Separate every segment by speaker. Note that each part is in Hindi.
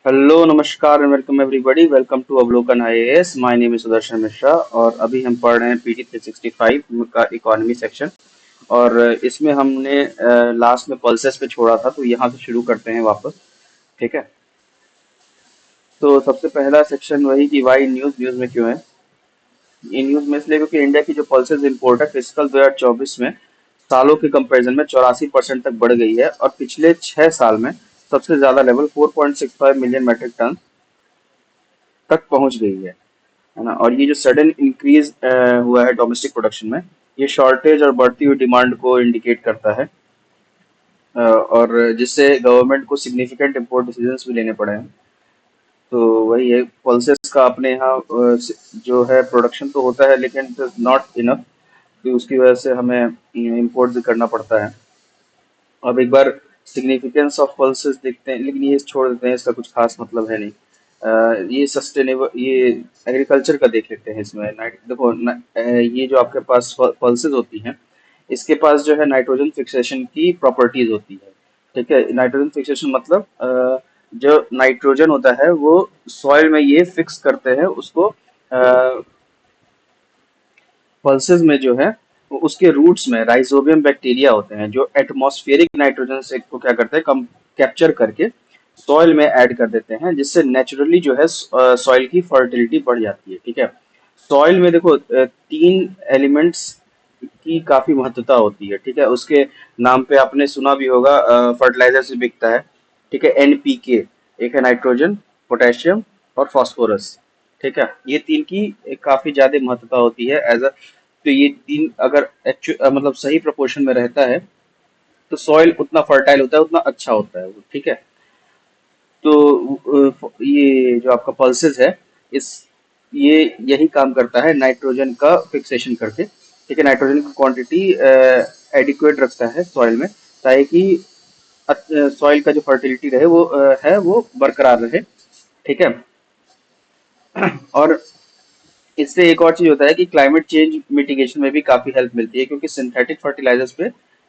Speaker 1: हेलो नमस्कार and welcome everybody. Welcome to Avalokan IAS. My name is Sudarshan Mishra और अभी हम पढ़ रहे हैं पीटी 365 का इकोनॉमी सेक्शन। और इसमें हमने लास्ट में पल्सेस पे छोड़ा था, तो यहाँ से शुरू करते हैं वापस। ठीक है। तो सबसे पहला सेक्शन वही कि वाई न्यूज न्यूज में क्यों है। ये न्यूज में इसलिए क्योंकि इंडिया की जो पल्सेस इंपोर्ट है फिजिकल 2024 में सालों के कंपैरिजन में 84% तक बढ़ गई है और पिछले 6 साल में सबसे ज्यादा लेवल 4.65 मिलियन मेट्रिक टन तक पहुंच गई है ना। और ये जो सडन इंक्रीज हुआ है डोमेस्टिक प्रोडक्शन में, ये शॉर्टेज और बढ़ती हुई डिमांड को इंडिकेट करता है। और जिससे गवर्नमेंट को सिग्निफिकेंट इम्पोर्ट डिसीजंस भी लेने पड़े हैं। तो वही है पल्सेस का अपने यहाँ जो है प्रोडक्शन तो होता है लेकिन इट इज नॉट इनफ, तो उसकी वजह से हमें इम्पोर्ट भी करना पड़ता है। अब एक बार सिग्निफिकेंस ऑफ पल्सेस देखते हैं, लेकिन ये छोड़ देते हैं, इसका कुछ खास मतलब है नहीं। ये सस्टेनेबल, ये एग्रीकल्चर का देख लेते हैं। इसमें देखो ये जो आपके पास पल्सेस होती हैं, इसके पास जो है नाइट्रोजन फिक्सेशन की प्रॉपर्टीज होती है। ठीक है। नाइट्रोजन फिक्सेशन मतलब जो नाइट्रोजन होता है वो सॉइल में ये फिक्स करते हैं उसको। पल्सेस में जो है वो उसके रूट्स में राइजोबियम बैक्टीरिया होते हैं जो एटमॉस्फेरिक नाइट्रोजन से को क्या करते हैं, कम कैप्चर करके सॉइल में ऐड कर देते हैं, जिससे नेचुरली जो है सॉइल की फर्टिलिटी बढ़ जाती है। ठीक है। सॉइल में देखो तीन एलिमेंट्स की काफी महत्वता होती है। ठीक है। उसके नाम पे आपने सुना भी होगा, फर्टिलाइजर से बिकता है। ठीक है। एनपीके, एक है नाइट्रोजन, पोटेशियम और फास्फोरस। ठीक है। ये तीन की काफी ज्यादा महत्वता होती है एज अ। तो ये तीन अगर मतलब सही प्रोपोर्शन में रहता है तो सॉइल उतना फर्टाइल होता है, उतना अच्छा होता है वो। ठीक है। तो ये जो आपका पल्सेस है, इस ये यही काम करता है नाइट्रोजन का फिक्सेशन करके। ठीक है। नाइट्रोजन की क्वांटिटी एडिक्वेट रखता है सॉइल में, ताकि सॉइल का जो फर्टिलिटी रहे वो है वो बरकरार रहे। ठीक है। और इससे एक और चीज होता है कि क्लाइमेट चेंज मिटिगेशन में भी काफी हेल्प मिलती है, क्योंकि सिंथेटिक फर्टिलाइजर्स पे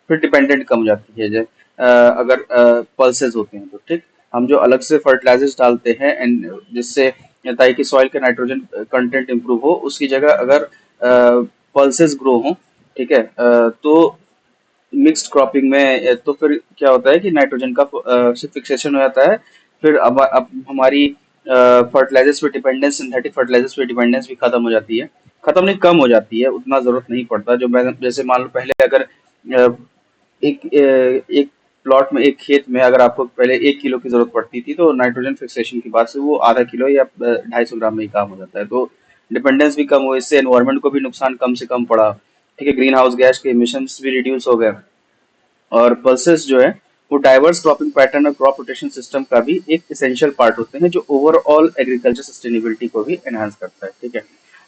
Speaker 1: फिर डिपेंडेंट कम हो जाती है। अगर पल्सेस होते हैं तो ठीक, हम जो अलग से फर्टिलाइजर्स डालते हैं एंड जिससे ताकि सॉइल का नाइट्रोजन कंटेंट इंप्रूव हो, उसकी जगह अगर पल्सेस ग्रो हो, ठीक है, तो मिक्स्ड क्रॉपिंग में तो फिर क्या होता है कि नाइट्रोजन का फिक्सेशन हो जाता है। फिर अब हमारी फर्टिलाइजर्स पे डिपेंडेंस, सिंथेटिक फर्टिलाइजर्स पे डिपेंडेंस भी खत्म हो जाती है। खत्म नहीं, कम हो जाती है, उतना जरूरत नहीं पड़ता। जो मैं जैसे मान लो पहले अगर एक प्लॉट में, एक खेत में अगर आपको पहले 1 किलो की जरूरत पड़ती थी, तो नाइट्रोजन फिक्सेशन के बाद से वो आधा किलो या 250 ग्राम में ही काम हो जाता है। तो डिपेंडेंस भी कम हुई, इससे एनवायरमेंट को भी नुकसान कम से कम पड़ा। ठीक है। ग्रीन हाउस गैस के इमिशंस भी रिड्यूस हो गए। और पल्सेस जो है वो डाइवर्स क्रॉपिंग पैटर्न और क्रॉप रोटेशन सिस्टम का भी एक इसेंशियल पार्ट होते हैं, जो ओवरऑल एग्रीकल्चर सस्टेनेबिलिटी को भी एनहांस करता है। ठीक है।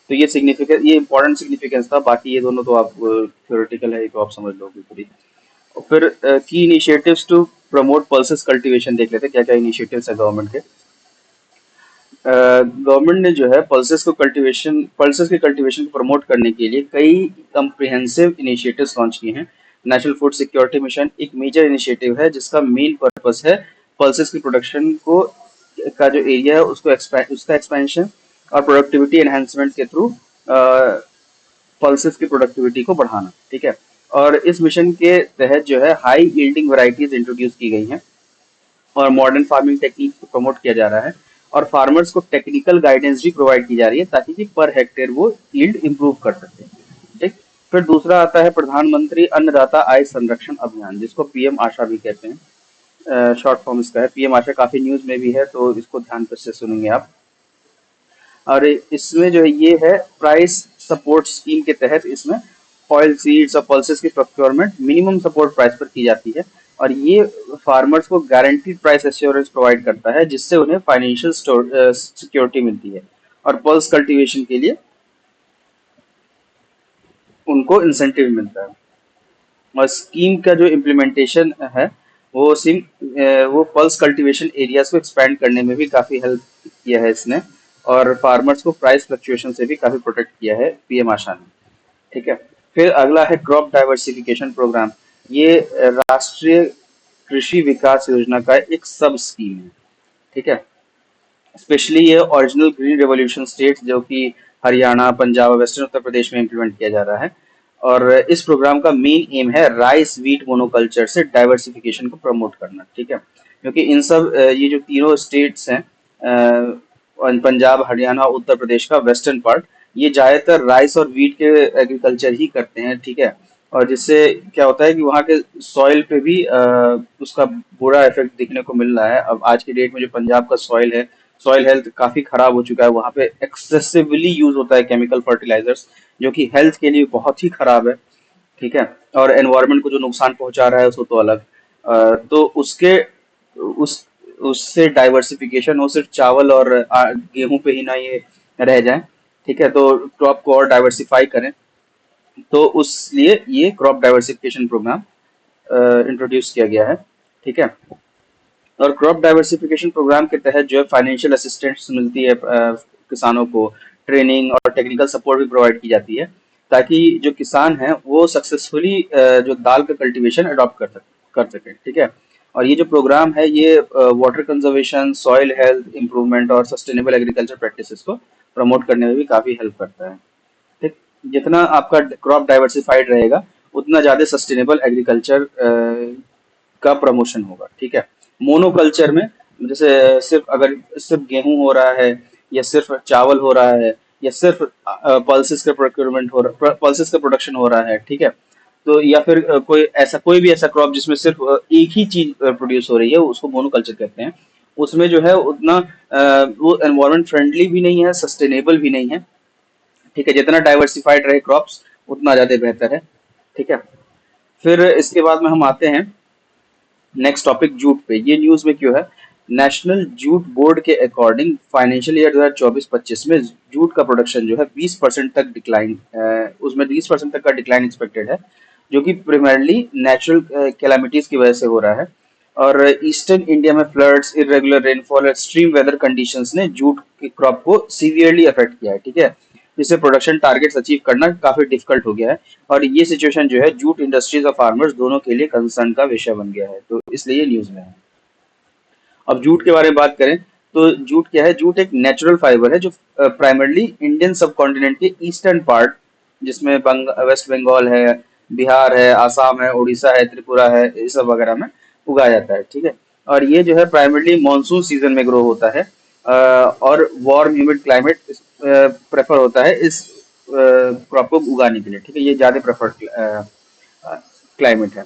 Speaker 1: तो ये सिग्निफिकेंस, ये इंपॉर्टेंट सिग्निफिकेंस था। बाकी ये दोनों तो आप थ्योरेटिकल है, ये तो आप समझ लोगे पूरी। और फिर की initiatives to promote pulses cultivation देख लेते हैं, क्या क्या इनिशिएटिव्स है गवर्नमेंट के। गवर्नमेंट ने जो है पल्सेस के कल्टीवेशन को प्रमोट करने के लिए कई कम्प्रिहेंसिव इनिशिएटिव्स लॉन्च किए हैं। नेशनल फूड सिक्योरिटी मिशन एक मेजर इनिशिएटिव है, जिसका मेन पर्पस है पल्सेस की प्रोडक्शन को का जो एरिया है उसको उसका एक्सपेंशन और प्रोडक्टिविटी एनहेंसमेंट के थ्रू पल्सेस की प्रोडक्टिविटी को बढ़ाना। ठीक है। और इस मिशन के तहत जो है हाई यील्डिंग वैरायटीज इंट्रोड्यूस की गई हैं और मॉडर्न फार्मिंग टेक्निक को प्रमोट किया जा रहा है। और फार्मर्स को टेक्निकल गाइडेंस भी प्रोवाइड की जा रही है, ताकि कि पर हेक्टेयर वो यील्ड इंप्रूव कर सके। ठीक। फिर दूसरा आता है प्रधानमंत्री अन्नदाता आय संरक्षण अभियान, जिसको पीएम आशा भी कहते हैं। शॉर्ट फॉर्म इसका है पीएम आशा। काफी न्यूज में भी है, तो इसको ध्यान से सुनेंगे आप। और इसमें जो है ये है प्राइस सपोर्ट स्कीम के तहत, इसमें ऑयल सीड्स और पल्सेस की प्रोक्योरमेंट मिनिमम सपोर्ट प्राइस पर की जाती है। और ये फार्मर्स को गारंटीड प्राइस एश्योरेंस प्रोवाइड करता है, जिससे उन्हें फाइनेंशियल सिक्योरिटी मिलती है। और पल्स कल्टीवेशन के लिए उनको इंसेंटिव मिलता है। और स्कीम का जो इम्प्लीमेंटेशन है वो वो पल्स कल्टीवेशन एरियाज को एक्सपैंड करने में भी काफी हेल्प किया है इसने। और फार्मर्स को प्राइस फ्लक्चुएशन से भी काफी प्रोटेक्ट किया है पीएम आशा ने। ठीक है। फिर अगला है क्रॉप डाइवर्सिफिकेशन प्रोग्राम। ये राष्ट्रीय कृषि विकास योजना का एक सब स्कीम है। ठीक है। स्पेशली ये ओरिजिनल ग्रीन रेवोल्यूशन स्टेट्स जो कि हरियाणा, पंजाब और वेस्टर्न उत्तर प्रदेश में इम्प्लीमेंट किया जा रहा है। और इस प्रोग्राम का मेन एम है राइस व्हीट मोनोकल्चर से डाइवर्सिफिकेशन को प्रमोट करना, ठीक है। क्योंकि इन सब ये जो तीनों स्टेट्स हैं, पंजाब, हरियाणा और उत्तर प्रदेश का वेस्टर्न पार्ट, ये ज्यादातर राइस और व्हीट के एग्रीकल्चर ही करते हैं, ठीक है। और जिससे क्या होता है कि वहाँ के सॉइल पे भी उसका बुरा इफेक्ट दिखने को मिल रहा है। अब आज की डेट में जो पंजाब का सॉइल है, सॉइल हेल्थ काफी खराब हो चुका है। वहाँ पे एक्सेसिवली यूज होता है केमिकल फर्टिलाइजर्स, जो कि हेल्थ के लिए बहुत ही खराब है, ठीक है। और एनवायरनमेंट को जो नुकसान पहुंचा रहा है उसको तो अलग। तो उसके उस उससे डाइवर्सिफिकेशन हो, सिर्फ चावल और गेहूं पे ही ना ये रह जाए, ठीक है। तो क्रॉप को और डाइवर्सिफाई करें, तो उस लिए ये क्रॉप डाइवर्सिफिकेशन प्रोग्राम इंट्रोड्यूस किया गया है, ठीक है। और क्रॉप डाइवर्सिफिकेशन प्रोग्राम के तहत जो है फाइनेंशियल असिस्टेंस मिलती है किसानों को, ट्रेनिंग और टेक्निकल सपोर्ट भी प्रोवाइड की जाती है, ताकि जो किसान हैं वो सक्सेसफुली जो दाल का कल्टीवेशन अडॉप्ट कर सके, ठीक है। और ये जो प्रोग्राम है ये water conservation, soil health improvement और सस्टेनेबल एग्रीकल्चर प्रैक्टिसेस को प्रमोट करने में भी काफी हेल्प करता है, ठीक। जितना आपका क्रॉप डाइवर्सिफाइड रहेगा, उतना ज्यादा सस्टेनेबल एग्रीकल्चर का प्रमोशन होगा, ठीक है। मोनोकल्चर में जैसे सिर्फ अगर सिर्फ गेहूं हो रहा है, या सिर्फ चावल हो रहा है, या सिर्फ पल्सेस का प्रोक्योरमेंट हो रहा, पल्सेस का प्रोडक्शन हो रहा है, ठीक है। तो या फिर कोई भी ऐसा क्रॉप जिसमें सिर्फ एक ही चीज प्रोड्यूस हो रही है, उसको मोनोकल्चर कहते हैं। उसमें जो है उतना वो एनवायरमेंट फ्रेंडली भी नहीं है, सस्टेनेबल भी नहीं है, ठीक है। जितना डाइवर्सिफाइड रहे क्रॉप्स, उतना ज्यादा बेहतर है, ठीक है। फिर इसके बाद में हम आते हैं नेक्स्ट टॉपिक, जूट पे। ये न्यूज में क्यों है? नेशनल जूट बोर्ड के अकॉर्डिंग फाइनेंशियल ईयर 2024-25 में जूट का प्रोडक्शन जो है 20% तक डिक्लाइन, उसमें 20% तक का डिक्लाइन एक्सपेक्टेड है, जो कि primarily नेचुरल कैलामिटीज की वजह से हो रहा है। और ईस्टर्न इंडिया में फ्लड्स, इरेगुलर रेनफॉल और एक्सट्रीम वेदर कंडीशंस ने जूट की क्रॉप को सीवियरली अफेक्ट किया है, ठीक है। जिससे प्रोडक्शन टारगेट्स अचीव करना काफी डिफिकल्ट हो गया है। और ये सिचुएशन जो है जूट इंडस्ट्रीज और फार्मर्स दोनों के लिए कंसर्न का विषय बन गया है, तो इसलिए ये न्यूज में है। अब जूट के बारे में बात करें, तो जूट क्या है? जूट एक नेचुरल फाइबर है जो प्राइमरली इंडियन सब कॉन्टिनेंट के ईस्टर्न पार्ट, जिसमें वेस्ट बंगाल है, बिहार है, आसाम है, उड़ीसा है, त्रिपुरा है, ये सब वगैरह में उगाया जाता है, ठीक है। और ये जो है प्राइमरली मानसून सीजन में ग्रो होता है, और वार्म ह्यूमिड क्लाइमेट प्रेफर होता है इस क्रॉप को उगाने के लिए, ठीक है। ये ज्यादा प्रेफर्ड क्लाइमेट है।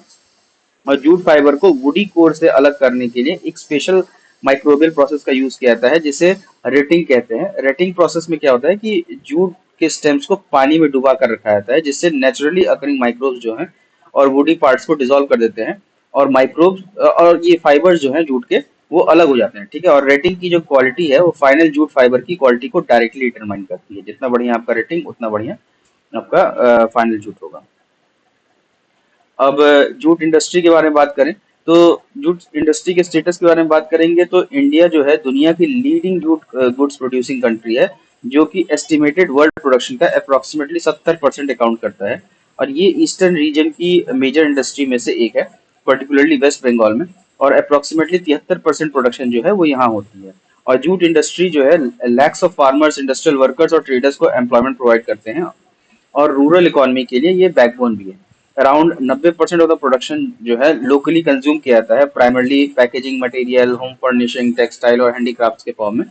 Speaker 1: और जूट फाइबर को वुडी कोर से अलग करने के लिए एक स्पेशल माइक्रोबियल प्रोसेस का यूज किया जाता है, जिसे रेटिंग कहते हैं। रेटिंग प्रोसेस में क्या होता है कि जूट के स्टेम्स को पानी में डुबा कर रखा जाता है, जिससे नेचुरली अकरिंग माइक्रोब्स जो हैं और वुडी पार्ट्स को डिसॉल्व कर देते हैं, और माइक्रोब्स और ये फाइबर्स जो हैं जूट के, वो अलग हो जाते हैं, ठीक है। और रेटिंग की जो क्वालिटी है वो फाइनल जूट फाइबर की क्वालिटी को डायरेक्टली डिटरमाइन करती है। जितना बढ़िया आपका रेटिंग, उतना बढ़िया आपका फाइनल जूट होगा। अब जूट इंडस्ट्री के बारे में बात करें, तो जूट इंडस्ट्री के स्टेटस के बारे में बात करेंगे, तो इंडिया जो है दुनिया की leading jute goods producing country है, जो कि एस्टिमेटेड वर्ल्ड प्रोडक्शन का अप्रोक्सीमेटली 70% अकाउंट करता है। और ये ईस्टर्न रीजन की मेजर इंडस्ट्री में से एक है, पर्टिकुलरली वेस्ट बंगाल में। और अप्रोक्सीमेटली 73% प्रोडक्शन जो है वो यहाँ होती है। और जूट इंडस्ट्री जो है lakhs of farmers, industrial workers और ट्रेडर्स को एम्प्लॉयमेंट प्रोवाइड करते हैं, और रूरल इकोनॉमी के लिए ये बैकबोन भी है। अराउंड 90% ऑफ द प्रोडक्शन जो है लोकली कंज्यूम किया जाता है, primarily packaging material, home furnishing, textile और हैंडीक्राफ्ट्स के फॉर्म में।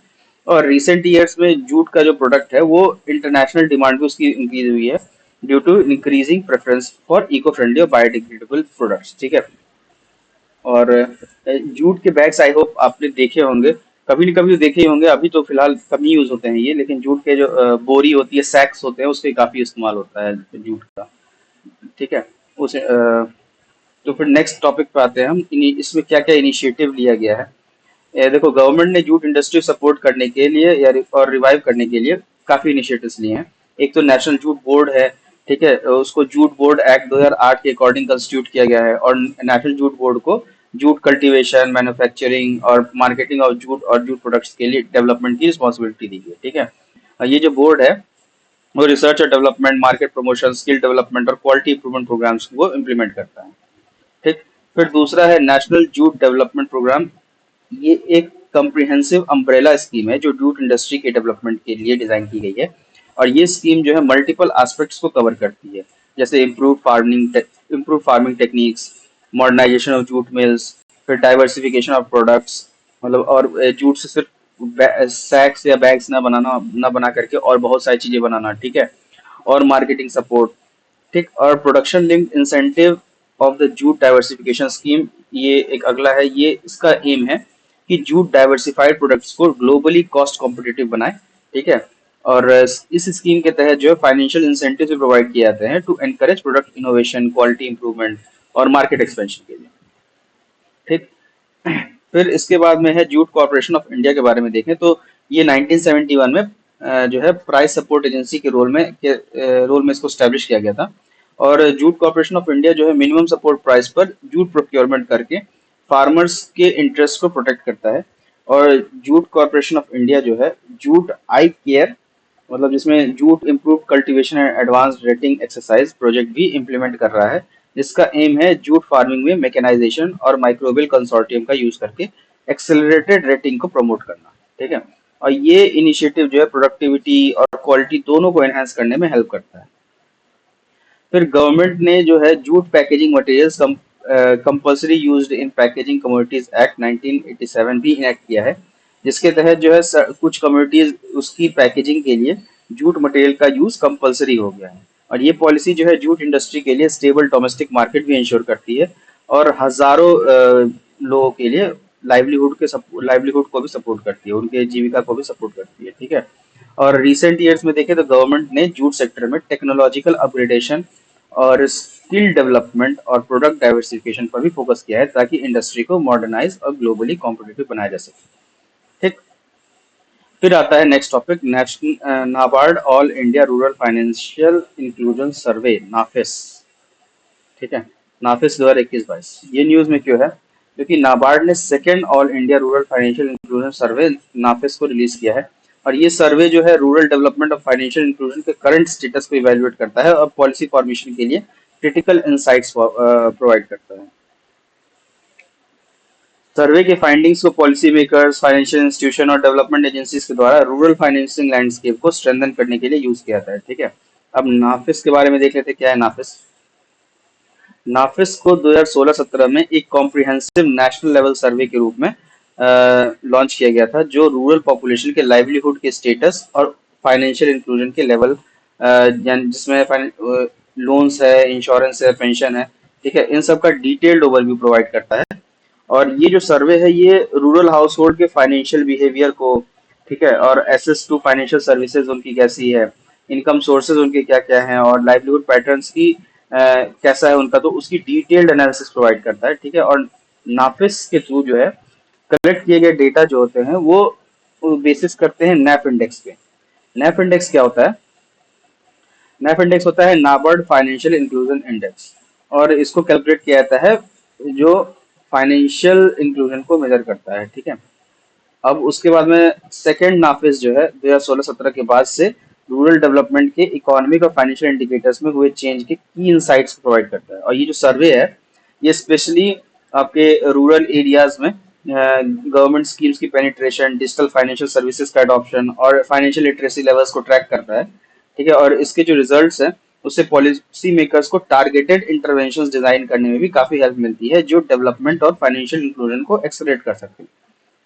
Speaker 1: और रिसेंट ईयर्स में जूट का जो प्रोडक्ट है वो इंटरनेशनल डिमांड भी उसकी इंक्रीज हुई है, due to increasing preference for eco friendly और बायोडिग्रेडेबल प्रोडक्ट्स, ठीक है। और जूट के बैग्स आई होप आपने देखे होंगे, कभी न कभी तो देखे ही होंगे। अभी तो फिलहाल कम ही यूज होते हैं ये, लेकिन जूट के जो बोरी होती है, सैक्स होते हैं, उसके काफी इस्तेमाल होता है जूट का, ठीक है। उसे तो फिर नेक्स्ट टॉपिक पे आते हैं हम, इसमें क्या क्या इनिशिएटिव लिया गया है। देखो, गवर्नमेंट ने जूट इंडस्ट्री सपोर्ट करने के लिए और रिवाइव करने के लिए काफी इनिशिएटिव्स लिए हैं। एक तो नेशनल जूट बोर्ड है, ठीक है। उसको जूट बोर्ड एक्ट 2008 के अकॉर्डिंग कंस्टिट्यूट किया गया है, और नेशनल जूट बोर्ड को जूट कल्टीवेशन, मैन्युफैक्चरिंग और मार्केटिंग ऑफ जूट और जूट प्रोडक्ट्स के लिए डेवलपमेंट की रिस्पॉन्सिबिलिटी दी गई है, ठीक है। ये जो बोर्ड है वो रिसर्च और development, market promotion, skill development और क्वालिटी इंप्रूवमेंट प्रोग्राम्स को इम्प्लीमेंट करता है, ठीक। फिर दूसरा है नेशनल जूट डेवलपमेंट प्रोग्राम। ये एक कम्प्रिहेंसिव अम्ब्रेला स्कीम है जो जूट इंडस्ट्री के डेवलपमेंट के लिए डिजाइन की गई है। और ये स्कीम जो है मल्टीपल एस्पेक्ट्स को कवर करती है, जैसे improve farming techniques, modernisation of jute mills, फिर डाइवर्सिफिकेशन ऑफ प्रोडक्ट्स, मतलब और जूट से सिर्फ सैक्स या बैग्स ना बना करके और बहुत सारी चीजें बनाना, ठीक है। और मार्केटिंग सपोर्ट, ठीक। और production linked incentive of the jute diversification scheme, ये एक अगला है। ये इसका एम है कि जूट डाइवर्सिफाइड प्रोडक्ट्स को ग्लोबली कॉस्ट कॉम्पिटिटिव बनाए, ठीक है। और इस स्कीम के तहत जो है फाइनेंशियल इंसेंटिव भी प्रोवाइड किए जाते हैं to encourage product innovation, quality improvement और मार्केट एक्सपेंशन के लिए, ठीक। फिर इसके बाद में है जूट कॉर्पोरेशन ऑफ इंडिया के बारे में देखें तो ये 1971 में जो है प्राइस सपोर्ट एजेंसी के रोल में इसको स्टैब्लिश किया गया था। और जूट कॉर्पोरेशन ऑफ इंडिया जो है मिनिमम सपोर्ट प्राइस पर जूट प्रोक्योरमेंट करके फार्मर्स के इंटरेस्ट को प्रोटेक्ट करता है। और जूट कॉर्पोरेशन ऑफ इंडिया जो है जूट आई केयर, मतलब जिसमें jute improve cultivation and advance rating exercise project भी इम्प्लीमेंट कर रहा है, जिसका एम है जूट फार्मिंग में मैकेनाइजेशन और माइक्रोबियल कंसोर्टियम का यूज करके एक्सेलरेटेड रेटिंग को प्रमोट करना, ठीक है। और ये इनिशिएटिव जो है प्रोडक्टिविटी और क्वालिटी दोनों को एनहांस करने में हेल्प करता है। फिर गवर्नमेंट ने जो है jute packaging materials compulsory used in packaging communities act 1987 भी इनेक्ट किया है, जिसके तहत जो है कुछ कम्युनिटीज उसकी पैकेजिंग के लिए जूट मटेरियल का यूज कंपल्सरी हो गया है। और ये पॉलिसी जो है जूट इंडस्ट्री के लिए स्टेबल डोमेस्टिक मार्केट भी इंश्योर करती है और हजारों लोगों के लिए लाइवलीहुड को भी सपोर्ट करती है, उनके जीविका को भी सपोर्ट करती है, ठीक है। और रिसेंट ईयर्स में देखें तो गवर्नमेंट ने जूट सेक्टर में टेक्नोलॉजिकल अपग्रेडेशन और स्किल डेवलपमेंट और प्रोडक्ट डाइवर्सिफिकेशन पर भी फोकस किया है ताकि इंडस्ट्री को मॉडर्नाइज और ग्लोबली कॉम्पिटिटिव बनाया जा सके, ठीक। फिर आता है next topic, national NABARD all India rural financial inclusion survey, NAFIS, ठीक है। नाफिस 2021-22 ये न्यूज में क्यों है, क्योंकि नाबार्ड ने second all India rural financial inclusion survey NAFIS को रिलीज किया है। और ये सर्वे जो है rural development of financial inclusion के करंट स्टेटस को इवेल्युएट करता है और पॉलिसी फॉर्मेशन के लिए क्रिटिकल इंसाइट्स प्रोवाइड करता है। सर्वे के फाइंडिंग्स को पॉलिसी मेकर्स, फाइनेंशियल इंस्टीट्यूशन और डेवलपमेंट एजेंसीज के द्वारा रूरल फाइनेंसिंग लैंडस्केप को स्ट्रेंथन करने के लिए यूज किया जाता है, ठीक है। अब नाफिस के बारे में देख लेते हैं, क्या है नाफिस। नाफिस को 2016-17 में एक कॉम्प्रिहेंसिव नेशनल लेवल सर्वे के रूप में लॉन्च किया गया था, जो रूरल पॉपुलेशन के लाइवलीहुड के स्टेटस और फाइनेंशियल इंक्लूजन के लेवल, जिसमें लोन्स है, इंश्योरेंस है, पेंशन है, ठीक है, इन सब का डिटेल्ड ओवरव्यू प्रोवाइड करता है। और ये जो सर्वे है ये रूरल हाउस होल्ड के फाइनेंशियल बिहेवियर को, ठीक है, और एसेस टू फाइनेंशियल सर्विसेज उनकी कैसी है, इनकम सोर्सेज उनके क्या क्या हैं और लाइवलीहुड पैटर्न्स की कैसा है उनका, तो उसकी डिटेल्ड एनालिसिस प्रोवाइड करता है, ठीक है। और नाफिस के थ्रू जो है कलेक्ट किए गए डेटा जो होते हैं वो बेसिस करते हैं नैप इंडेक्स पे। नैप इंडेक्स क्या होता है, नैप इंडेक्स होता है नाबार्ड फाइनेंशियल इंक्लूजन इंडेक्स, और इसको कैलकुलेट किया जाता है जो फाइनेंशियल इंक्लूजन को मेजर करता है, ठीक है। अब उसके बाद में सेकेंड नाफिस जो है 2016-17 के बाद से रूरल डेवलपमेंट के इकोनॉमिक और फाइनेंशियल इंडिकेटर्स में हुए चेंज के की इनसाइट्स प्रोवाइड करता है। और ये जो सर्वे है ये स्पेशली आपके रूरल एरियाज में गवर्नमेंट स्कीम्स की पेनिट्रेशन, डिजिटल फाइनेंशियल सर्विसेज का अडॉप्शन और फाइनेंशियल लिटरेसी लेवल्स को ट्रैक करता है, ठीक है। और इसके जो रिजल्ट्स हैं उससे पॉलिसी मेकर्स को टारगेटेड इंटरवेंशंस डिजाइन करने में भी काफी हेल्प मिलती है जो डेवलपमेंट और फाइनेंशियल इंक्लूजन को एक्सेलरेट कर सकते हैं,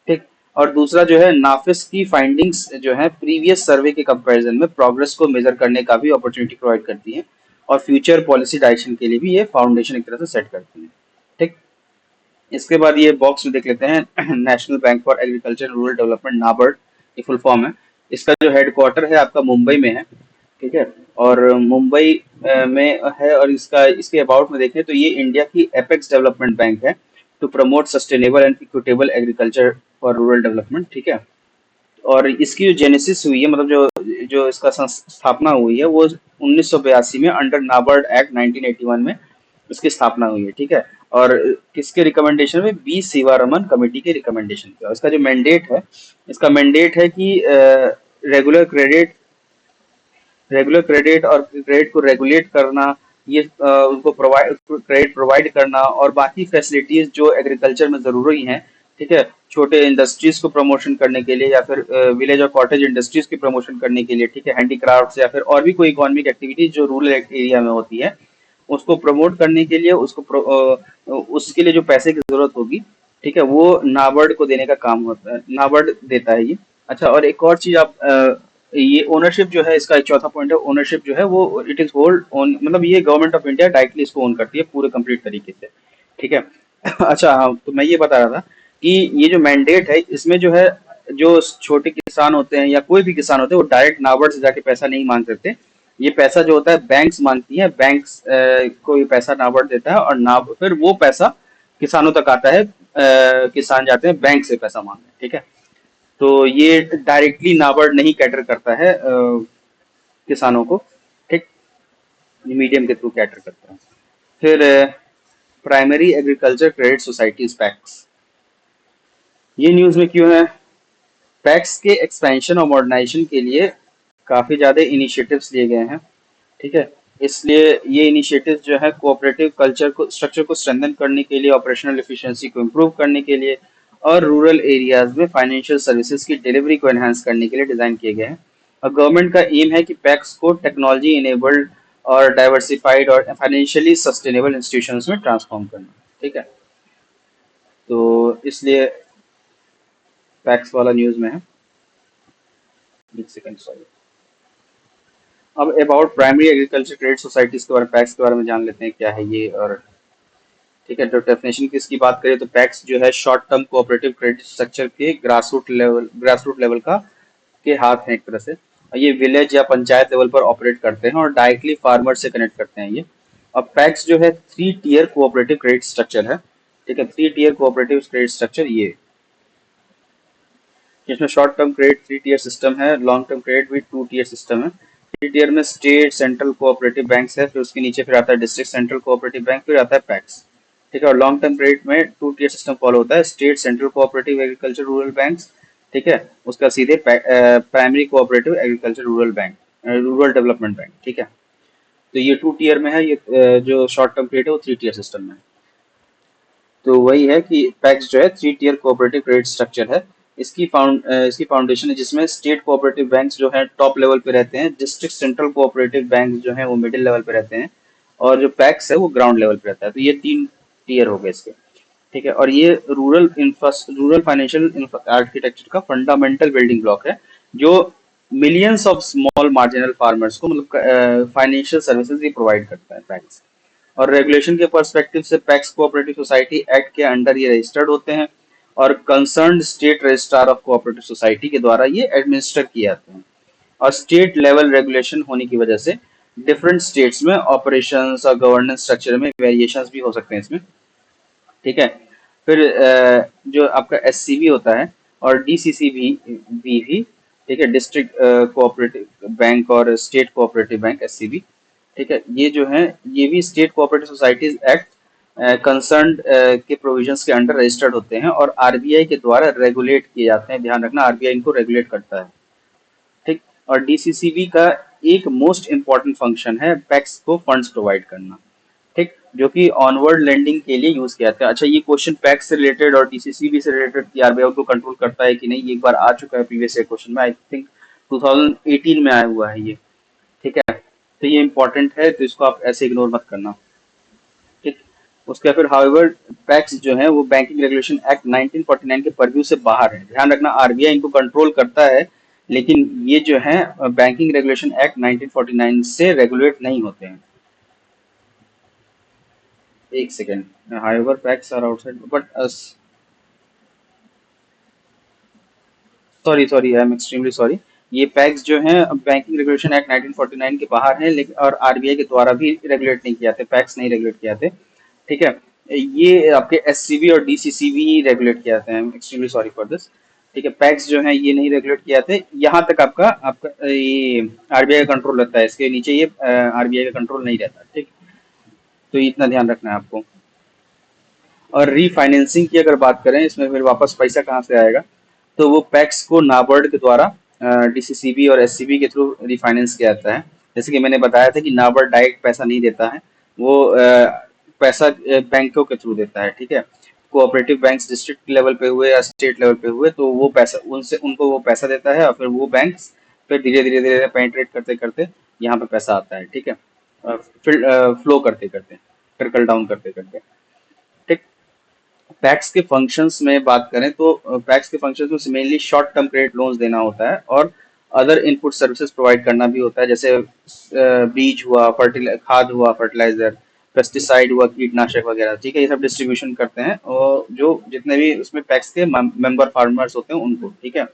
Speaker 1: ठीक। और दूसरा जो है नाफिस की फाइंडिंग्स जो है प्रीवियस सर्वे के कंपैरिजन में प्रोग्रेस को मेजर करने का भी अपॉर्चुनिटी प्रोवाइड करती है और फ्यूचर पॉलिसी डायरेक्शन के लिए भी ये फाउंडेशन एक तरह से सेट करती है, ठीक। इसके बाद ये बॉक्स में देख लेते हैं national bank for agriculture rural development, NABARD की फुल फॉर्म है। इसका जो हेडक्वार्टर है आपका मुंबई में है, ठीक है। और मुंबई में है। और इसके अबाउट में देखें तो ये इंडिया की एपेक्स डेवलपमेंट बैंक है to promote sustainable and equitable agriculture for rural development, ठीक है। और इसकी जो जेनेसिस हुई है, मतलब जो जो इसका स्थापना हुई है वो 1982 में अंडर नाबार्ड एक्ट 1981 में इसकी स्थापना हुई है, ठीक है। और किसके रिकमेंडेशन में, बी सीवारमन कमेटी के रिकमेंडेशन पे। और इसका जो मैंडेट है, इसका मैंडेट है कि रेगुलर क्रेडिट और क्रेडिट को रेगुलेट करना, ये उनको क्रेडिट प्रोवाइड करना और बाकी फैसिलिटीज जो एग्रीकल्चर में जरूरी हैं, ठीक है, छोटे इंडस्ट्रीज को प्रमोशन करने के लिए या फिर विलेज और कॉटेज इंडस्ट्रीज की प्रमोशन करने के लिए, ठीक है, हैंडीक्राफ्ट्स या फिर और भी कोई इकोनॉमिक एक्टिविटी जो रूरल एरिया में होती है, उसको प्रमोट करने के लिए उसके लिए जो पैसे की जरूरत होगी, ठीक है, वो नाबार्ड को देने का काम होता है, नाबार्ड देता है ये। अच्छा, और एक और चीज आप ये ओनरशिप जो है, इसका एक चौथा पॉइंट है, ओनरशिप जो है वो इट इज होल्ड ओन, मतलब ये गवर्नमेंट ऑफ इंडिया डायरेक्टली इसको ओन करती है पूरे कंप्लीट तरीके से, ठीक है। अच्छा हाँ, तो मैं ये बता रहा था कि ये जो मैंडेट है, इसमें जो है, जो छोटे किसान होते हैं या कोई भी किसान होते हैं, वो डायरेक्ट नाबार्ड से जाके पैसा नहीं मांग सकते। ये पैसा जो होता है बैंक्स मांगती है, बैंक्स को ये पैसा नाबार्ड देता है, और ना फिर वो पैसा किसानों तक आता है, किसान जाते हैं बैंक से पैसा मांगने, ठीक है। तो ये डायरेक्टली नाबार्ड नहीं कैटर करता है किसानों को, ठीक, मीडियम के थ्रू कैटर करता है। फिर primary agriculture credit societies PACS, ये न्यूज में क्यों है? पैक्स के एक्सपेंशन और मॉडर्नाइजेशन के लिए काफी ज्यादा इनिशिएटिव्स लिए गए हैं, ठीक है। इसलिए ये इनिशिएटिव्स जो है कोऑपरेटिव कल्चर को, स्ट्रक्चर को स्ट्रेंथन करने के लिए, ऑपरेशनल एफिशिएंसी को इम्प्रूव करने के लिए, और रूरल एरियाज में फाइनेंशियल सर्विसेज की डिलीवरी को एनहांस करने के लिए डिजाइन किए गए हैं। और गवर्नमेंट का एम है कि पैक्स को टेक्नोलॉजी इनेबल्ड और डाइवर्सिफाइड और फाइनेंशियली सस्टेनेबल इंस्टीट्यूशंस में ट्रांसफॉर्म करना, ठीक है। तो इसलिए पैक्स वाला न्यूज में है। एक सेकंड, सॉरी। अब about primary agriculture credit societies के बारे में, पैक्स के बारे में जान लेते हैं क्या है ये। और ठीक है, तो डेफिनेशन की इसकी बात करें तो पैक्स जो है short term cooperative credit structure के ग्रासरूट लेवल का के हाथ हैं एक तरह से। और ये विलेज या पंचायत लेवल पर ऑपरेट करते हैं और डायरेक्टली फार्मर से कनेक्ट करते हैं ये। अब पैक्स जो है three tier cooperative credit structure है, ठीक है, three tier cooperative credit structure ये, जिसमें short term credit three tier system है, लॉन्ग टर्म क्रेडिट भी टू टीयर सिस्टम है। थ्री टीयर में स्टेट सेंट्रल कोऑपरेटिव बैंक्स है, फिर उसके नीचे फिर आता है डिस्ट्रिक्ट सेंट्रल कोऑपरेटिव बैंक, फिर आता है पैक्स, ठीक है। और लॉन्ग टर्म क्रेडिट में टू टीयर सिस्टम फॉलो होता है, state central cooperative agriculture rural banks, ठीक है, उसका सीधे primary cooperative agriculture rural bank, rural development bank, ठीक है। तो ये टू टीयर में है, ये जो शॉर्ट टर्म क्रेडिट है वो थ्री टीयर सिस्टम में है। तो वही है कि पैक्स जो है three tier cooperative credit structure है। इसकी फाउंडेशन है, जिसमें स्टेट कोऑपरेटिव बैंक्स जो है टॉप लेवल पे रहते हैं, डिस्ट्रिक्ट सेंट्रल कोऑपरेटिव बैंक जो है वो मिडिल लेवल पे रहते हैं, और जो पैक्स है वो ग्राउंड लेवल पे रहता है। तो ये तीन टीयर हो गए इसके, ठीक है। और ये रूरल फाइनेंशियल आर्किटेक्चर का फंडामेंटल बिल्डिंग ब्लॉक है, जो millions of small marginal farmers को मतलब फाइनेंशियल सर्विसेज भी प्रोवाइड करता है पैक्स। और रेगुलेशन के पर्सपेक्टिव से पैक्स कोऑपरेटिव सोसाइटी एक्ट के अंडर ये रजिस्टर्ड होते हैं, और concerned state registrar of cooperative society के द्वारा ये एडमिनिस्टर किए जाते हैं। और स्टेट लेवल रेगुलेशन होने की वजह से डिफरेंट स्टेट्स में ऑपरेशंस और गवर्नेंस स्ट्रक्चर में वेरिएशंस भी हो सकते हैं इसमें, ठीक है। फिर जो आपका एससीबी होता है और डीसीसीबी भी, ठीक है, डिस्ट्रिक्ट कोऑपरेटिव बैंक और स्टेट कोऑपरेटिव बैंक एससीबी, ठीक है, ये जो है ये भी state cooperative societies act concern के प्रोविजंस के अंडर रजिस्टर्ड होते हैं और आरबीआई के द्वारा रेगुलेट किए जाते हैं। ध्यान रखना, आरबीआई इनको रेगुलेट करता है, ठीक। और डीसीसीबी का एक मोस्ट इंपॉर्टेंट फंक्शन है पैक्स को फंड्स प्रोवाइड करना, ठीक, जो कि ऑनवर्ड लेंडिंग के लिए यूज किया जाता है। अच्छा, ये क्वेश्चन पैक्स से रिलेटेड और डीसीसीबी से रिलेटेड कि आरबीआई को कंट्रोल करता है कि नहीं, ये एक बार आ चुका है प्रीवियस ईयर क्वेश्चन में, आई थिंक 2018 में आया हुआ है ये, ठीक है। तो ये इंपॉर्टेंट है, तो इसको आप ऐसे इग्नोर मत करना, ठीक। उसके फिर हाउएवर पैक्स जो है वो बैंकिंग रेगुलेशन एक्ट 1949 के परव्यू से बाहर है। ध्यान रखना, आरबीआई इनको कंट्रोल करता है, लेकिन ये जो है बैंकिंग रेगुलेशन एक्ट 1949 से रेगुलेट नहीं होते हैं। एक second, however PACS are outside but us, sorry sorry, I am extremely sorry. ये पैक्स जो है बैंकिंग रेगुलेशन एक्ट 1949 के बाहर है, लेकिन और आरबीआई के द्वारा भी रेगुलेट नहीं किया जाते, पैक्स नहीं रेगुलेट किया जाते, ठीक है। ये आपके एससीबी और डीसीसीबी रेगुलेट किए जाते हैं, एक्सट्रीमली सॉरी फॉर दिस, ठीक है। पैक्स जो है ये नहीं रेगुलेट किए जाते, यहाँ तक आपका आपका ये आरबीआई का कंट्रोल रहता है, इसके नीचे ये आरबीआई का कंट्रोल नहीं रहता, ठीक। तो इतना ध्यान रखना है आपको। और रीफाइनेंसिंग की अगर बात करें, इसमें फिर वापस पैसा कहाँ से आएगा, तो वो पैक्स को नाबार्ड के द्वारा डीसीसीबी और एससीबी के थ्रू रिफाइनेंस किया जाता है। जैसे कि मैंने बताया था कि नाबार्ड डायरेक्ट पैसा नहीं देता है, वो पैसा बैंकों के थ्रू देता है, ठीक है। कोऑपरेटिव बैंक्स डिस्ट्रिक्ट लेवल पे हुए या स्टेट लेवल पे हुए, तो वो पैसा उनसे उनको वो पैसा देता है, और फिर वो बैंक्स फिर धीरे धीरे पेनिट्रेट करते करते यहाँ पे पैसा आता है, ठीक है। फिर फ्लो करते करते, ट्रिकल डाउन करते करते, ठीक। पैक्स के फंक्शंस में बात करें तो पैक्स के फंक्शंस में mainly short term credit loans देना होता है, और अदर इनपुट सर्विसेज प्रोवाइड करना भी होता है, जैसे बीज हुआ, फर्टिलाइजर खाद हुआ, फर्टिलाइजर, पेस्टिसाइड हुआ, कीटनाशक वगैरह, ठीक है। ये सब डिस्ट्रीब्यूशन करते हैं, और जो जितने भी उसमें पैक्स के मेंबर फार्मर्स होते हैं उनको, ठीक है।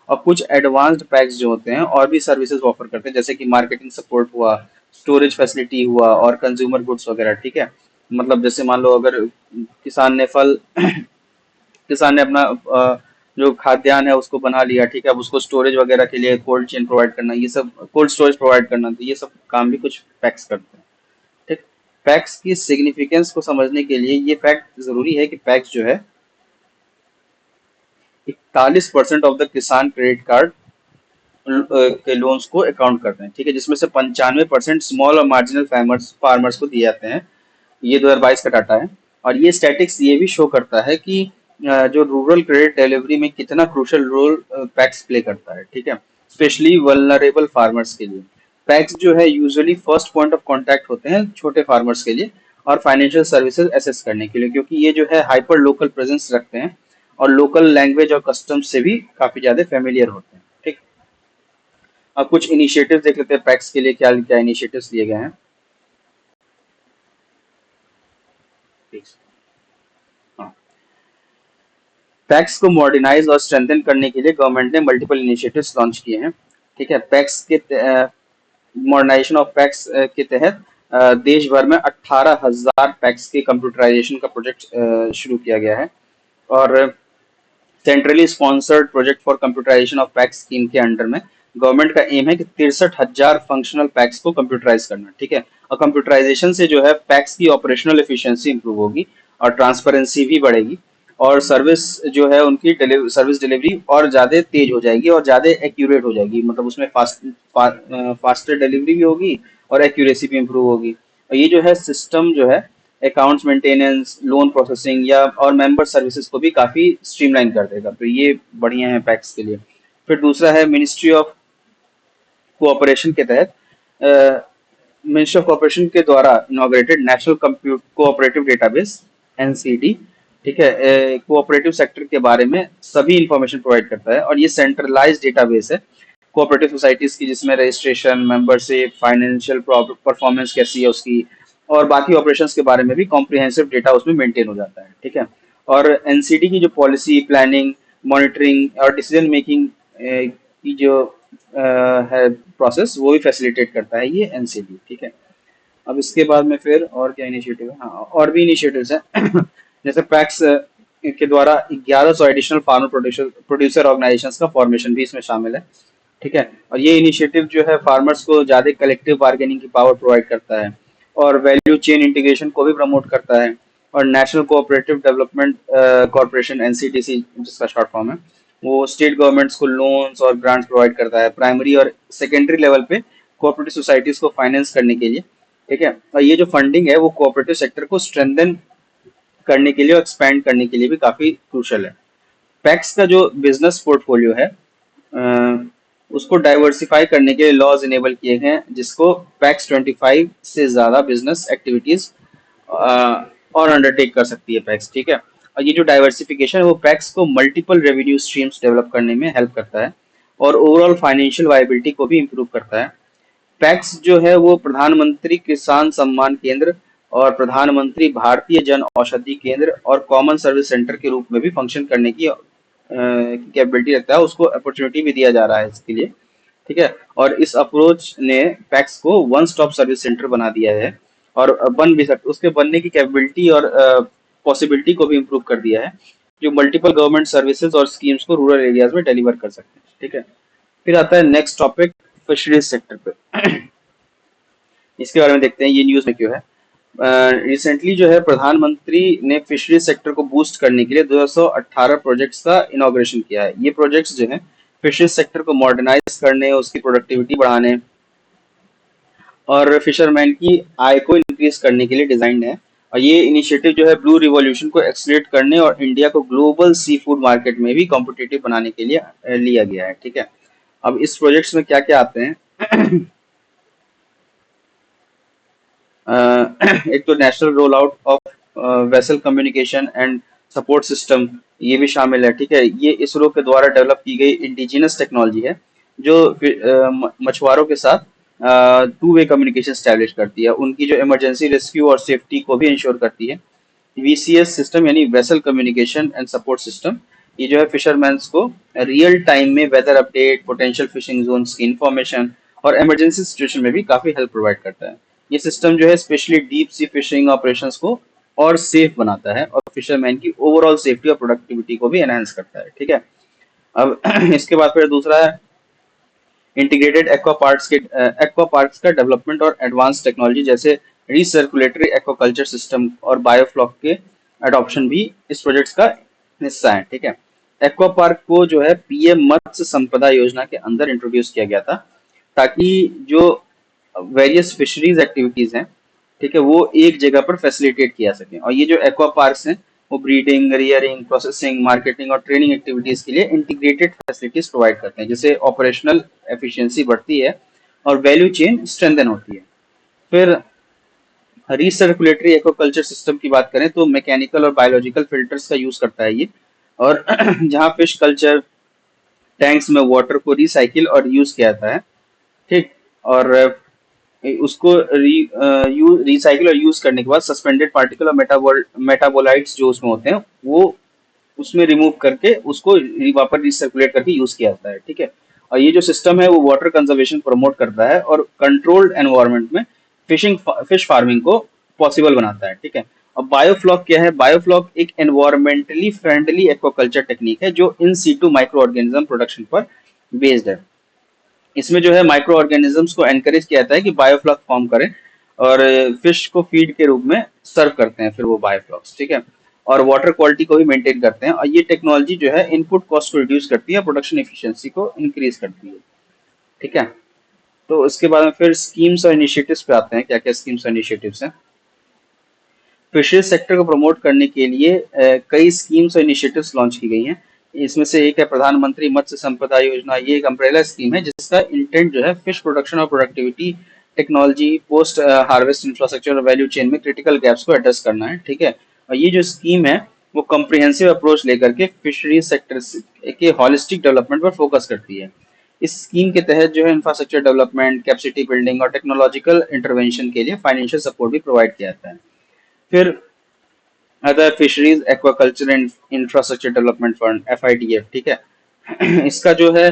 Speaker 1: और कुछ एडवांस्ड पैक्स जो होते हैं और भी सर्विसेज ऑफर करते हैं, जैसे कि मार्केटिंग सपोर्ट हुआ, स्टोरेज फैसिलिटी हुआ, और कंज्यूमर गुड्स वगैरह, ठीक है। मतलब जैसे मान लो अगर किसान ने फल किसान ने अपना जो खाद्यान्न है उसको बना लिया, ठीक है। अब उसको स्टोरेज वगैरह के लिए कोल्ड चेन प्रोवाइड करना, ये सब कोल्ड स्टोरेज प्रोवाइड करना, तो ये सब काम भी कुछ पैक्स करते हैं, ठीक। पैक्स की सिग्निफिकेंस को समझने के लिए ये फैक्ट जरूरी है कि पैक्स जो है 41% ऑफ द किसान क्रेडिट कार्ड के लोन्स को अकाउंट करते हैं, ठीक है, जिसमें से 95% स्मॉल और मार्जिनल फार्मर्स फार्मर्स को दिए जाते हैं। ये 2022 का डाटा है। और ये स्टैटिक्स ये भी शो करता है कि जो रूरल क्रेडिट डिलीवरी में कितना क्रूशल रोल पैक्स प्ले करता है, ठीक है, स्पेशली वल्नरेबल फार्मर्स के लिए। पैक्स जो है usually first point of contact होते हैं छोटे फार्मर्स के लिए, और फाइनेंशियल सर्विसेज एसेस करने के लिए, क्योंकि ये जो है हाइपर लोकल प्रेजेंस रखते हैं, और लोकल लैंग्वेज और कस्टम से भी काफी ज्यादा फेमिलियर होते हैं, ठीक। अब कुछ इनिशिएटिव देख लेते हैं पैक्स के लिए, क्या क्या इनिशिएटिव्स लिए गए हैं। हाँ, पैक्स को मॉडर्नाइज और स्ट्रेंथन करने के लिए गवर्नमेंट ने मल्टीपल इनिशिएटिव्स लॉन्च किए हैं, ठीक है। पैक्स के मॉडर्नाइजेशन ऑफ पैक्स के तहत देश भर में 18,000 पैक्स के कंप्यूटराइजेशन का प्रोजेक्ट शुरू किया गया है। और centrally sponsored project for computerisation of PACS scheme के अंडर में गवर्नमेंट का एम है कि 63,000 फंक्शनल पैक्स को कंप्यूटराइज करना, ठीक है। और कंप्यूटराइजेशन से जो है पैक्स की ऑपरेशनल एफिशिएंसी इंप्रूव होगी, और ट्रांसपेरेंसी भी बढ़ेगी, और सर्विस जो है उनकी सर्विस डिलीवरी और ज़्यादा तेज हो जाएगी और ज़्यादा एक्यूरेट हो जाएगी, मतलब उसमें फास्टर डिलीवरी भी होगी और एक्यूरेसी भी इंप्रूव होगी। और ये जो है सिस्टम जो है अकाउंट्स मेंटेनेंस, लोन प्रोसेसिंग या और मेंबर सर्विसेज को भी काफ़ी स्ट्रीमलाइन कर देगा, तो ये बढ़िया है पैक्स के लिए। फिर दूसरा है मिनिस्ट्री ऑफ कोऑपरेशन के तहत मिनिस्ट्री ऑफ कोऑपरेशन के द्वारा inaugurated national compute cooperative database, NCD, ठीक है। कोऑपरेटिव सेक्टर के बारे में सभी इंफॉर्मेशन प्रोवाइड करता है, और ये सेंट्रलाइज्ड डेटाबेस है कोऑपरेटिव सोसाइटीज की, जिसमें रजिस्ट्रेशन, मेंबरशिप, फाइनेंशियल परफॉर्मेंस कैसी है उसकी, और बाकी ऑपरेशंस के बारे में भी कॉम्प्रिहेंसिव डेटा उसमें मेंटेन हो जाता है, ठीक है। और एनसीडी की जो पॉलिसी, प्लानिंग, मॉनिटरिंग और डिसीजन मेकिंग की जो है प्रोसेस, वो भी फैसिलिटेट करता है ये एनसीडी, ठीक है। अब इसके बाद में फिर और क्या इनिशिएटिव है, हाँ और भी इनिशिएटिव्स हैं जैसे पैक्स के द्वारा 1100 additional farmer producer producer organisations का फॉर्मेशन भी इसमें शामिल है, ठीक है। और ये इनिशिएटिव जो है फार्मर्स को ज़्यादा कलेक्टिव बार्गेनिंग की पावर प्रोवाइड करता है, और वैल्यू चेन इंटीग्रेशन को भी प्रमोट करता है। और national cooperative development corporation, NCDC जिसका शॉर्ट फॉर्म है, वो स्टेट गवर्नमेंट्स को लोन्स और ग्रांट्स प्रोवाइड करता है प्राइमरी और सेकेंडरी लेवल पे कोऑपरेटिव सोसाइटीज को फाइनेंस करने के लिए, ठीक है। और ये जो फंडिंग है वो कोऑपरेटिव सेक्टर को स्ट्रेंथन करने के लिए और एक्सपैंड करने के लिए भी काफी क्रूशल है। पैक्स का जो बिजनेस पोर्टफोलियो है उसको डाइवर्सिफाई करने के लिए लॉज इनेबल किए गए हैं, जिसको पैक्स 25 से ज्यादा बिजनेस एक्टिविटीज और अंडरटेक कर सकती है पैक्स, ठीक है। और ये जो डाइवर्सिफिकेशन है वो पैक्स को मल्टीपल रेवेन्यू स्ट्रीम्स डेवलप करने में हेल्प करता है, और ओवरऑल फाइनेंशियल वायबिलिटी को भी इम्प्रूव करता है। पैक्स जो है वो प्रधानमंत्री किसान सम्मान केंद्र और प्रधानमंत्री भारतीय जन औषधि केंद्र और कॉमन सर्विस सेंटर के रूप में भी फंक्शन करने की कैपेबिलिटी रखता है, उसको अपॉर्चुनिटी भी दिया जा रहा है इसके लिए, ठीक है। और इस अप्रोच ने पैक्स को वन स्टॉप सर्विस सेंटर बना दिया है, और बन भी सकते उसके बनने की कैपेबिलिटी और पॉसिबिलिटी को भी इम्प्रूव कर दिया है, जो मल्टीपल गवर्नमेंट सर्विसेज और स्कीम्स को रूरल एरियाज में डिलीवर कर सकते हैं, ठीक है। फिर आता है नेक्स्ट टॉपिक, फिशरीज सेक्टर पे इसके बारे में देखते हैं ये न्यूज में क्यों है। रिसेंटली जो है प्रधानमंत्री ने फिशरीज सेक्टर को बूस्ट करने के लिए 218 प्रोजेक्ट्स का इनॉग्रेशन किया है। ये प्रोजेक्ट्स जो है फिशरीज सेक्टर को मॉडर्नाइज करने, उसकी प्रोडक्टिविटी बढ़ाने और फिशरमैन की आय को इंक्रीज करने के लिए डिजाइंड है। और ये इनिशिएटिव जो है ब्लू रिवॉल्यूशन को एक्सलेट करने और इंडिया को ग्लोबल सी फूड मार्केट में भी कॉम्पिटिटिव बनाने के लिए लिया गया है। ठीक है, अब इस प्रोजेक्ट्स में क्या क्या आते हैं? अ, एक तो national roll out of vessel communication and support system, ये भी शामिल है। ठीक है, ये इसरो के द्वारा डेवलप की गई इंडिजिनस टेक्नोलॉजी है जो मछुआरों के साथ टू वे कम्युनिकेशन स्टैब्लिश करती है, उनकी जो इमरजेंसी रेस्क्यू और सेफ्टी को भी इंश्योर करती है। वीसीएस सिस्टम यानी vessel communication and support system, ये जो है फिशरमैन्स को रियल टाइम में weather update, potential fishing zones की इंफॉर्मेशन और इमरजेंसी सिचुएशन में भी काफी हेल्प प्रोवाइड करता है। ये सिस्टम जो है specially deep sea fishing operations को और सेफ बनाता है और फिशरमैन की ओवरऑल सेफ्टी और प्रोडक्टिविटी को भी एनहांस करता है। ठीक है, अब इसके बाद फिर दूसरा है इंटीग्रेटेड एक्वा पार्क्स का डेवलपमेंट और एडवांस टेक्नोलॉजी जैसे रिसर्कुलेटरी एक्वाकल्चर सिस्टम और बायोफ्लॉक के अडॉप्शन भी इस प्रोजेक्ट्स का हिस्सा है। ठीक है, एक्वा पार्क को जो है पीएम मत्स्य संपदा योजना के अंदर इंट्रोड्यूस किया गया था ताकि जो वेरियस फिशरीज एक्टिविटीज हैं, ठीक है, वो एक जगह पर फैसिलिटेट किया सके। और ये जो एक्वा पार्क्स हैं वो ब्रीडिंग, रियरिंग, प्रोसेसिंग, मार्केटिंग और ट्रेनिंग एक्टिविटीज के लिए इंटीग्रेटेड फैसिलिटीज प्रोवाइड करते हैं, जिससे ऑपरेशनल एफिशिएंसी बढ़ती है और वैल्यू चेन स्ट्रेंथन होती है। फिर रिसर्कुलेटरी एक्वाकल्चर सिस्टम की बात करें तो मैकेनिकल और बायोलॉजिकल फिल्टर्स का यूज करता है ये, और जहाँ फिश कल्चर टैंक्स में वाटर को रिसाइकिल और यूज किया जाता है। ठीक, और उसको रिसाइकिल और यूज करने के बाद सस्पेंडेड पार्टिकल और मेटाबोलाइट्स जो उसमें होते हैं वो उसमें रिमूव करके उसको वापस रिसर्कुलेट करके यूज किया जाता है। ठीक है, और ये जो सिस्टम है वो वाटर कंजर्वेशन प्रमोट करता है और कंट्रोल्ड एनवायरनमेंट में फिश फार्मिंग को पॉसिबल बनाता है। ठीक है, अब बायोफ्लॉक क्या है? बायोफ्लॉक एक एनवायरमेंटली फ्रेंडली एक्वाकल्चर टेक्निक है जो in situ micro organism production पर बेस्ड है। इसमें जो है माइक्रो ऑर्गेनिजम्स को एनकरेज किया जाता है कि बायोफ्लॉक फॉर्म करें और फिश को फीड के रूप में सर्व करते हैं फिर वो बायोफ्लॉक्स। ठीक है, और वाटर क्वालिटी को भी मेंटेन करते हैं, और ये टेक्नोलॉजी जो है इनपुट कॉस्ट को रिड्यूस करती है, प्रोडक्शन एफिशिएंसी को इंक्रीज करती है। ठीक है, तो इसके बाद में फिर स्कीम्स और इनिशिएटिव्स पे आते हैं, क्या क्या स्कीम्स और इनिशिएटिव्स हैं। फिशरीज सेक्टर को प्रमोट करने के लिए कई स्कीम्स और इनिशिएटिव्स लॉन्च की गई हैं। इसमें से एक है प्रधानमंत्री मत्स्य संपदा योजना। ये एक अम्ब्रेला स्कीम है जिसका इंटेंट जो है फिश प्रोडक्शन और productivity, technology, post harvest infrastructure और वैल्यू चेन में क्रिटिकल गैप्स को एड्रेस करना है। ठीक है, और ये जो स्कीम है वो कम्प्रिहेंसिव अप्रोच लेकर के फिशरीज सेक्टर के हॉलिस्टिक डेवलपमेंट पर फोकस करती है। इस स्कीम के तहत जो है इंफ्रास्ट्रक्चर डेवलपमेंट, कैपेसिटी बिल्डिंग और टेक्नोलॉजिकल इंटरवेंशन के लिए फाइनेंशियल सपोर्ट भी प्रोवाइड किया जाता है। फिर other fisheries aquaculture and infrastructure development fund, FIDF. ठीक है, इसका जो है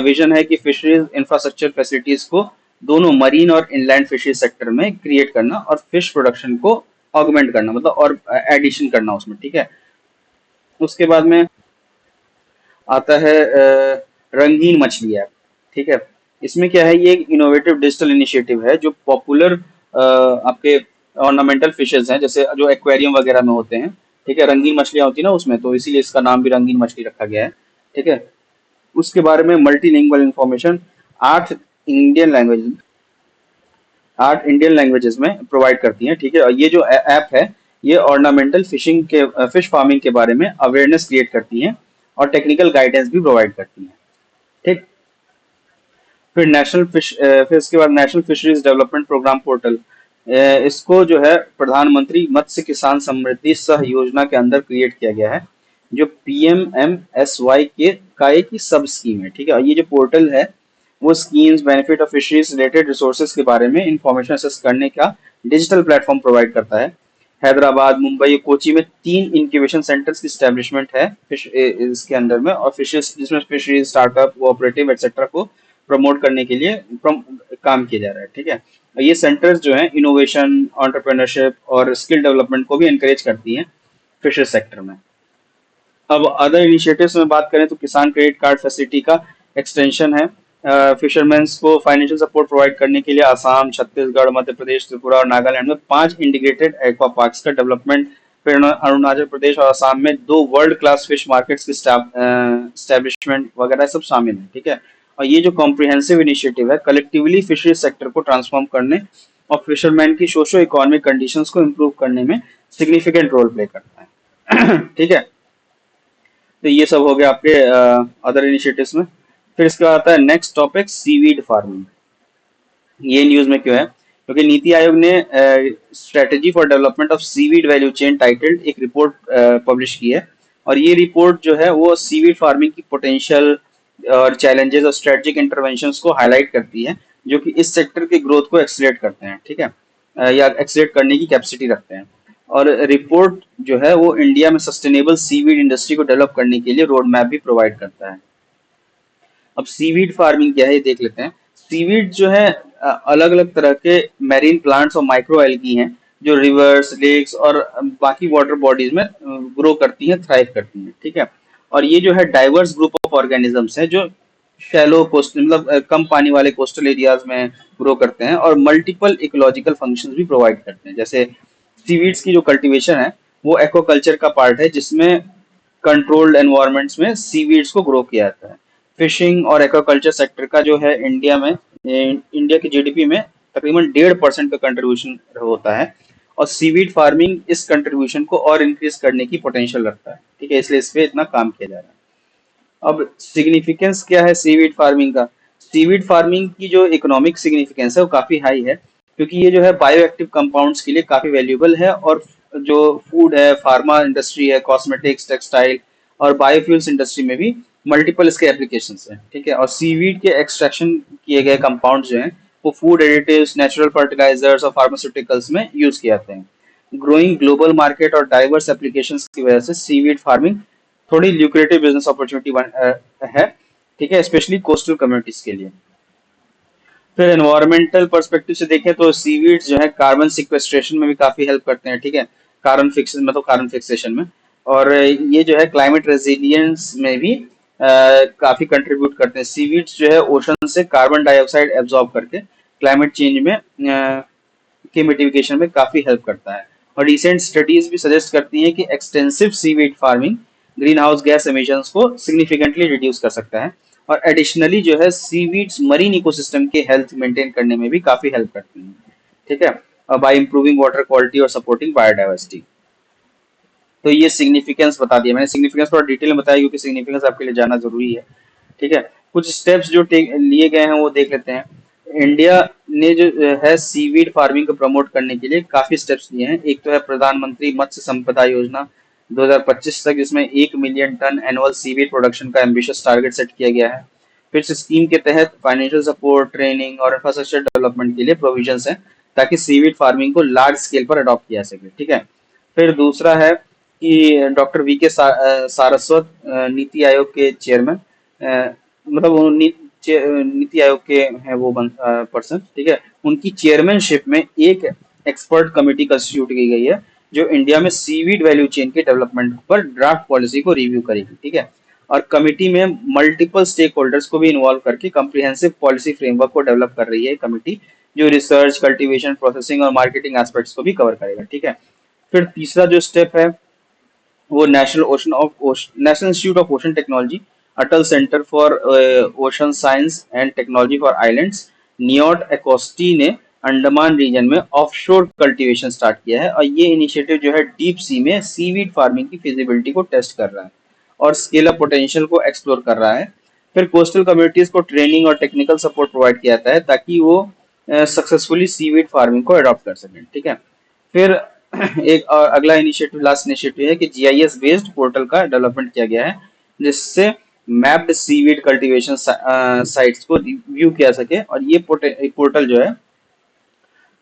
Speaker 1: विजन है कि फिशरीज इंफ्रास्ट्रक्चर फैसिलिटीज को दोनों मरीन और इनलैंड फिशरीज सेक्टर में क्रिएट करना और फिश प्रोडक्शन को ऑगमेंट करना, मतलब और एडिशन करना उसमें। ठीक है, उसके बाद में आता है रंगीन मछली ऐप। ठीक है, इसमें क्या है, ये एक इनोवेटिव डिजिटल इनिशिएटिव है जो पॉपुलर आपके ऑर्नामेंटल फिशेज हैं जैसे जो एक्वेरियम वगैरह में होते हैं। ठीक है, रंगीन मछलियां होती है ना उसमें, तो इसीलिए इसका नाम भी रंगीन मछली रखा गया है। ठीक है, उसके बारे में मल्टीलिंगुअल इंफॉर्मेशन आठ इंडियन लैंग्वेज 8 इंडियन लैंग्वेजेस में प्रोवाइड करती हैं। ठीक है, और ये जो ऐप है ये ऑर्नामेंटल फिशिंग के फिश फार्मिंग के बारे में अवेयरनेस क्रिएट करती हैं और टेक्निकल गाइडेंस भी प्रोवाइड करती हैं। ठीक, फिर फिर इसके बाद national fisheries development programme portal, इसको जो है प्रधानमंत्री मत्स्य किसान समृद्धि सह योजना के अंदर क्रिएट किया गया है जो पीएमएमएसवाई के का एक ही सब स्कीम है। ठीक है, और ये जो पोर्टल है वो schemes, benefit of fisheries related resources के बारे में इंफॉर्मेशन एक्सेस करने का डिजिटल प्लेटफॉर्म प्रोवाइड करता है। हैदराबाद, मुंबई, कोची में 3 इंक्यूबेशन सेंटर्स की स्टैब्लिशमेंट है फिश इसके अंदर में, और फिशेस जिसमें फिशरीज स्टार्टअप, कोऑपरेटिव एक्सेट्रा को प्रमोट करने के लिए काम किया जा रहा है। ठीक है, ये सेंटर्स जो हैं इनोवेशन, एंटरप्रेन्योरशिप और स्किल डेवलपमेंट को भी एनकरेज करती हैं फिशर सेक्टर में। अब अदर इनिशिएटिव्स में बात करें तो किसान क्रेडिट कार्ड फैसिलिटी का एक्सटेंशन है। फिशरमैन्स को फाइनेंशियल सपोर्ट प्रोवाइड करने के लिए आसाम, छत्तीसगढ़, मध्य प्रदेश, त्रिपुरा और नागालैंड में 5 इंटीग्रेटेड एक्वा पार्क्स का डेवलपमेंट, फिर अरुणाचल प्रदेश और आसाम में 2 वर्ल्ड क्लास फिश मार्केट्स की स्टैब्लिशमेंट वगैरह सब शामिल है। ठीक है, और ये जो कॉम्प्रिहेंसिव इनिशिएटिव है कलेक्टिवली फिशरीज सेक्टर को ट्रांसफॉर्म करने और फिशरमैन की सोशो इकोनॉमिक कंडीशंस को इम्प्रूव करने में सिग्निफिकेंट रोल प्ले करता है। ठीक है, तो ये सब हो गया आपके अदर इनिशिएटिव्स में। फिर इसके बाद आता है नेक्स्ट टॉपिक, सीवीड फार्मिंग। ये न्यूज में क्यों है? क्योंकि नीति आयोग ने strategy for development of seaweed value chain titled एक रिपोर्ट पब्लिश की है। और ये रिपोर्ट जो है वो सीवीड फार्मिंग की पोटेंशियल और चैलेंजेस और स्ट्रेटेजिक इंटरवेंशंस को हाईलाइट करती है, जो कि इस सेक्टर के ग्रोथ को एक्सलेट करते हैं। ठीक है, या एक्सलेट करने की कैपेसिटी रखते हैं। और रिपोर्ट जो है वो इंडिया में सस्टेनेबल सीवीड इंडस्ट्री को डेवलप करने के लिए रोड मैप भी प्रोवाइड करता है। अब सीवीड फार्मिंग क्या है ये देख लेते हैं। सीवीड जो है अलग अलग तरह के मैरीन प्लांट्स और माइक्रो एल्गी हैं, जो रिवर्स, लेक्स और बाकी वाटर बॉडीज में ग्रो करती हैं, थ्राइव करती हैं। ठीक है, और ये जो है डाइवर्स ग्रुप ऑफ ऑर्गेनिजम्स है, जो शैलो कोस्ट मतलब कम पानी वाले कोस्टल एरियाज में ग्रो करते हैं और मल्टीपल इकोलॉजिकल फंक्शंस भी प्रोवाइड करते हैं। जैसे सीवीड्स की जो कल्टीवेशन है वो एक्वाकल्चर का पार्ट है, जिसमें कंट्रोल्ड एनवायरनमेंट्स में सीवीड्स को ग्रो किया जाता है। फिशिंग और एक्वाकल्चर सेक्टर का जो है इंडिया की जीडीपी में तकरीबन 1.5% का कंट्रीब्यूशन होता है, और सीवीड फार्मिंग इस कंट्रीब्यूशन को और इंक्रीज करने की पोटेंशियल रखता है। ठीक है, इसलिए इस पे इतना काम किया जा रहा है। अब सिग्निफिकेंस क्या है सीवीड फार्मिंग का? सीवीड फार्मिंग की जो इकोनॉमिक सिग्निफिकेंस है वो काफी हाई है, क्योंकि ये जो है बायो एक्टिव कंपाउंड्स के लिए काफी वैल्यूएबल है, और जो फूड है, फार्मा इंडस्ट्री है, कॉस्मेटिक्स, टेक्सटाइल और बायोफ्यूल्स इंडस्ट्री में भी मल्टीपल इसके एप्लीकेशंस हैं। ठीक है, और सीवीड के एक्सट्रैक्शन किए गए कंपाउंड्स जो हैं वो फूड एडिटिव्स, नेचुरल फर्टिलाइजर्स और फार्मास्यूटिकल्स में यूज किए जाते हैं। ग्रोइंग ग्लोबल मार्केट और डाइवर्स एप्लीकेशंस की वजह से सीवीड फार्मिंग थोड़ी ल्यूक्रेटिव बिजनेस अपॉर्चुनिटी है। ठीक है, स्पेशली कोस्टल कम्युनिटीज के लिए। फिर एनवायरमेंटल पर्सपेक्टिव से देखें तो सीवीड्स जो है कार्बन सिक्वेस्ट्रेशन में भी काफी हेल्प करते हैं। ठीक है, कार्बन फिक्सेशन में। और ये जो है क्लाइमेट रेजिलियंस में भी काफी कंट्रीब्यूट करते हैं। सीवीड्स जो है ओशन से कार्बन डाइऑक्साइड एब्जॉर्ब करके क्लाइमेट चेंज में के मिटिगेशन में काफी हेल्प करता है। और रिसेंट स्टडीज भी सजेस्ट करती हैं कि extensive seaweed farming green house gas emissions को सिग्निफिकेंटली रिड्यूस कर सकता है। और एडिशनली जो है सीवीड्स मरीन इकोसिस्टम के हेल्थ मेंटेन करने में भी काफी हेल्प करती हैं। ठीक है, बाय इंप्रूविंग वाटर क्वालिटी और सपोर्टिंग बायोडाइवर्सिटी। तो ये सिग्निफिकेंस बता दिया मैंने। सिग्निफिकेंस थोड़ा डिटेल में बताया, क्योंकि सिग्निफिकेंस आपके लिए जानना जरूरी है। ठीक है, कुछ स्टेप्स जो लिए गए हैं वो देख लेते हैं। इंडिया ने जो है सीवीड फार्मिंग को प्रमोट करने के लिए काफी स्टेप्स लिए हैं। एक तो है प्रधानमंत्री मत्स्य संपदा योजना 2025 तक, जिसमें 1 million tonne annual seaweed production का एम्बिशियस टारगेट सेट किया गया है। फिर इस स्कीम के तहत फाइनेंशियल सपोर्ट, ट्रेनिंग और इंफ्रास्ट्रक्चर डेवलपमेंट के लिए प्रोविजंस हैं, ताकि सीवीड फार्मिंग को लार्ज स्केल पर अडॉप्ट किया जा सके। ठीक है, फिर दूसरा है कि डॉक्टर सारस्वत नीति आयोग के चेयरमैन, मतलब वो नीति आयोग के हैं वो पर्सन। ठीक है, उनकी चेयरमैनशिप में एक एक्सपर्ट कमेटी कंस्टिट्यूट की गई है, जो इंडिया में सीवीड वैल्यू चेन के डेवलपमेंट पर ड्राफ्ट पॉलिसी को रिव्यू करेगी। ठीक है, और कमेटी में मल्टीपल स्टेक होल्डर्स को भी इन्वॉल्व करके कम्प्रिहेंसिव पॉलिसी फ्रेमवर्क को डेवलप कर रही है कमेटी, जो रिसर्च, कल्टीवेशन, प्रोसेसिंग और मार्केटिंग एस्पेक्ट्स को भी कवर करेगा। ठीक है, फिर तीसरा जो स्टेप है वो national institute of ocean technology, Atal centre for ocean science and technology for islands, NIOT एकोस्टी ने अंडमान रीजन में ऑफशोर कल्टीवेशन स्टार्ट किया है। और ये इनिशिएटिव जो है डीप सी में सीवीड फार्मिंग की फिजिबिलिटी को टेस्ट कर रहा है और स्केल अप पोटेंशियल को एक्सप्लोर कर रहा है। फिर कोस्टल कम्युनिटीज को ट्रेनिंग और टेक्निकल सपोर्ट प्रोवाइड किया जाता है, ताकि वो सक्सेसफुली सीवीड फार्मिंग को अडॉप्ट कर सकें। ठीक है, फिर एक और अगला इनिशिएटिव, लास्ट इनिशिएटिव है कि जीआईएस बेस्ड पोर्टल का डेवलपमेंट किया गया है, जिससे मैप्ड सीवीड कल्टीवेशन साइट्स को व्यू किया सके। और ये पोर्टल जो है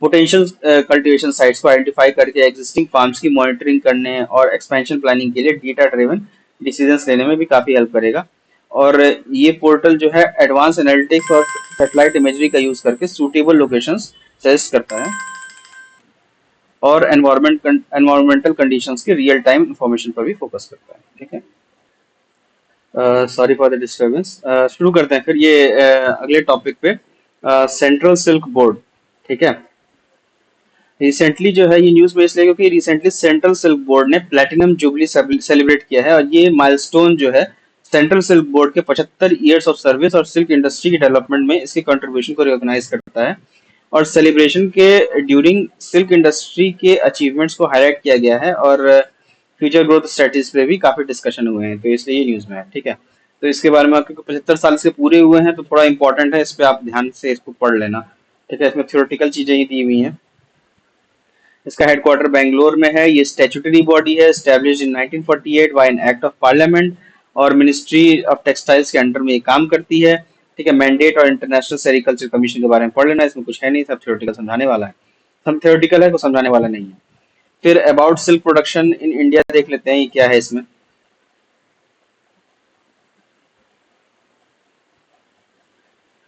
Speaker 1: पोटेंशियल कल्टीवेशन साइट्स को आइडेंटिफाई करके एग्जिस्टिंग फार्म्स की मॉनिटरिंग करने और एक्सपेंशन प्लानिंग के लिए डेटा ड्रिवन डिसीजंस लेने में भी काफी हेल्प करेगा। और ये पोर्टल जो है एडवांस एनालिटिक्स और सैटेलाइट इमेजरी का यूज करके सूटेबल लोकेशंस सजेस्ट करता है, और एनवायरमेंटल कंडीशंस के रियल टाइम इंफॉर्मेशन पर भी फोकस करता है। ठीक है, सॉरी फॉर द डिस्टर्बेंस। शुरू करते हैं फिर ये अगले टॉपिक पे, सेंट्रल सिल्क बोर्ड। ठीक है, रिसेंटली जो है ये न्यूज में इसलिए क्योंकि रिसेंटली सेंट्रल सिल्क बोर्ड ने प्लेटिनम जुबली सेलिब्रेट किया है, और ये माइलस्टोन जो है सेंट्रल सिल्क बोर्ड के 75 ईयर्स ऑफ सर्विस और सिल्क इंडस्ट्री के डेवलपमेंट में इसके कंट्रीब्यूशन को रिकॉग्नाइज करता है। और सेलिब्रेशन के ड्यूरिंग सिल्क इंडस्ट्री के अचीवमेंट्स को हाईलाइट किया गया है और फ्यूचर ग्रोथ स्ट्रेटजीज पे भी काफी डिस्कशन हुए हैं, तो इसलिए ये न्यूज में है। ठीक है, तो इसके बारे में आपके 75 साल इसके पूरे हुए हैं, तो थोड़ा इंपॉर्टेंट है, इस पे आप ध्यान से इसको पढ़ लेना। ठीक है, इसमें थ्योरेटिकल चीजें ही दी हुई हैं। इसका हेडक्वार्टर बेंगलोर में है। ये स्टैट्यूटरी बॉडी है, established in 1948 by an act of parliament, और मिनिस्ट्री ऑफ टेक्सटाइल्स के अंडर में ये काम करती है। ठीक है, मैंडेट और इंटरनेशनल सेरिकल्चर कमीशन के बारे में पढ़ लेना, इसमें कुछ है नहीं, सब थ्योरेटिकल समझाने वाला है। सब थ्योरेटिकल है, कुछ समझाने वाला नहीं है। फिर about silk production in India देख लेते हैं, ये क्या है इसमें।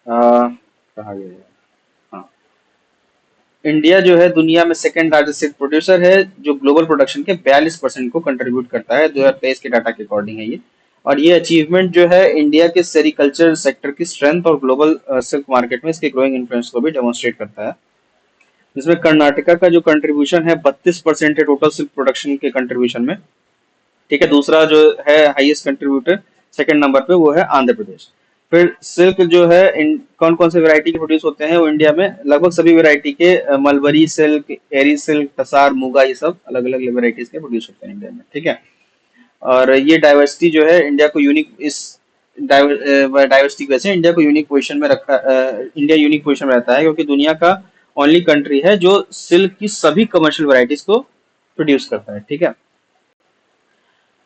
Speaker 1: कहा गया है? हाँ, इंडिया जो है दुनिया में सेकंड लार्जेस्ट सिल्क प्रोड्यूसर है, जो ग्लोबल प्रोडक्शन के 42% को कंट्रीब्यूट करता है, 2023 के डाटा के अकॉर्डिंग है ये। और ये अचीवमेंट जो है इंडिया के सेरिकल्चर सेक्टर की स्ट्रेंथ और ग्लोबल सिल्क मार्केट में इसके ग्रोइंग इन्फ्लुएंस को भी डेमोन्स्ट्रेट करता है। जिसमें कर्नाटका का जो कंट्रीब्यूशन है 32% है टोटल सिल्क प्रोडक्शन के कंट्रीब्यूशन में। ठीक है, दूसरा जो है हाईएस्ट कंट्रीब्यूटर सेकंड नंबर पे वो है आंध्र प्रदेश। फिर सिल्क जो है इन कौन कौन से वैरायटी के प्रोड्यूस होते हैं वो इंडिया में, लगभग सभी वैरायटी के, मलबरी सिल्क, एरी सिल्क, टसार, मुगा, ये सब अलग अलग वैरायटीज के प्रोड्यूस होते हैं इंडिया में। ठीक है, और ये डाइवर्सिटी जो है इंडिया को यूनिक, इस डाइवर्सिटी की वजह से इंडिया को यूनिक पोजीशन में रखा, इंडिया यूनिक पोजीशन में रहता है, क्योंकि दुनिया का ओनली कंट्री है जो सिल्क की सभी कमर्शियल वैरायटीज को प्रोड्यूस करता है। ठीक है,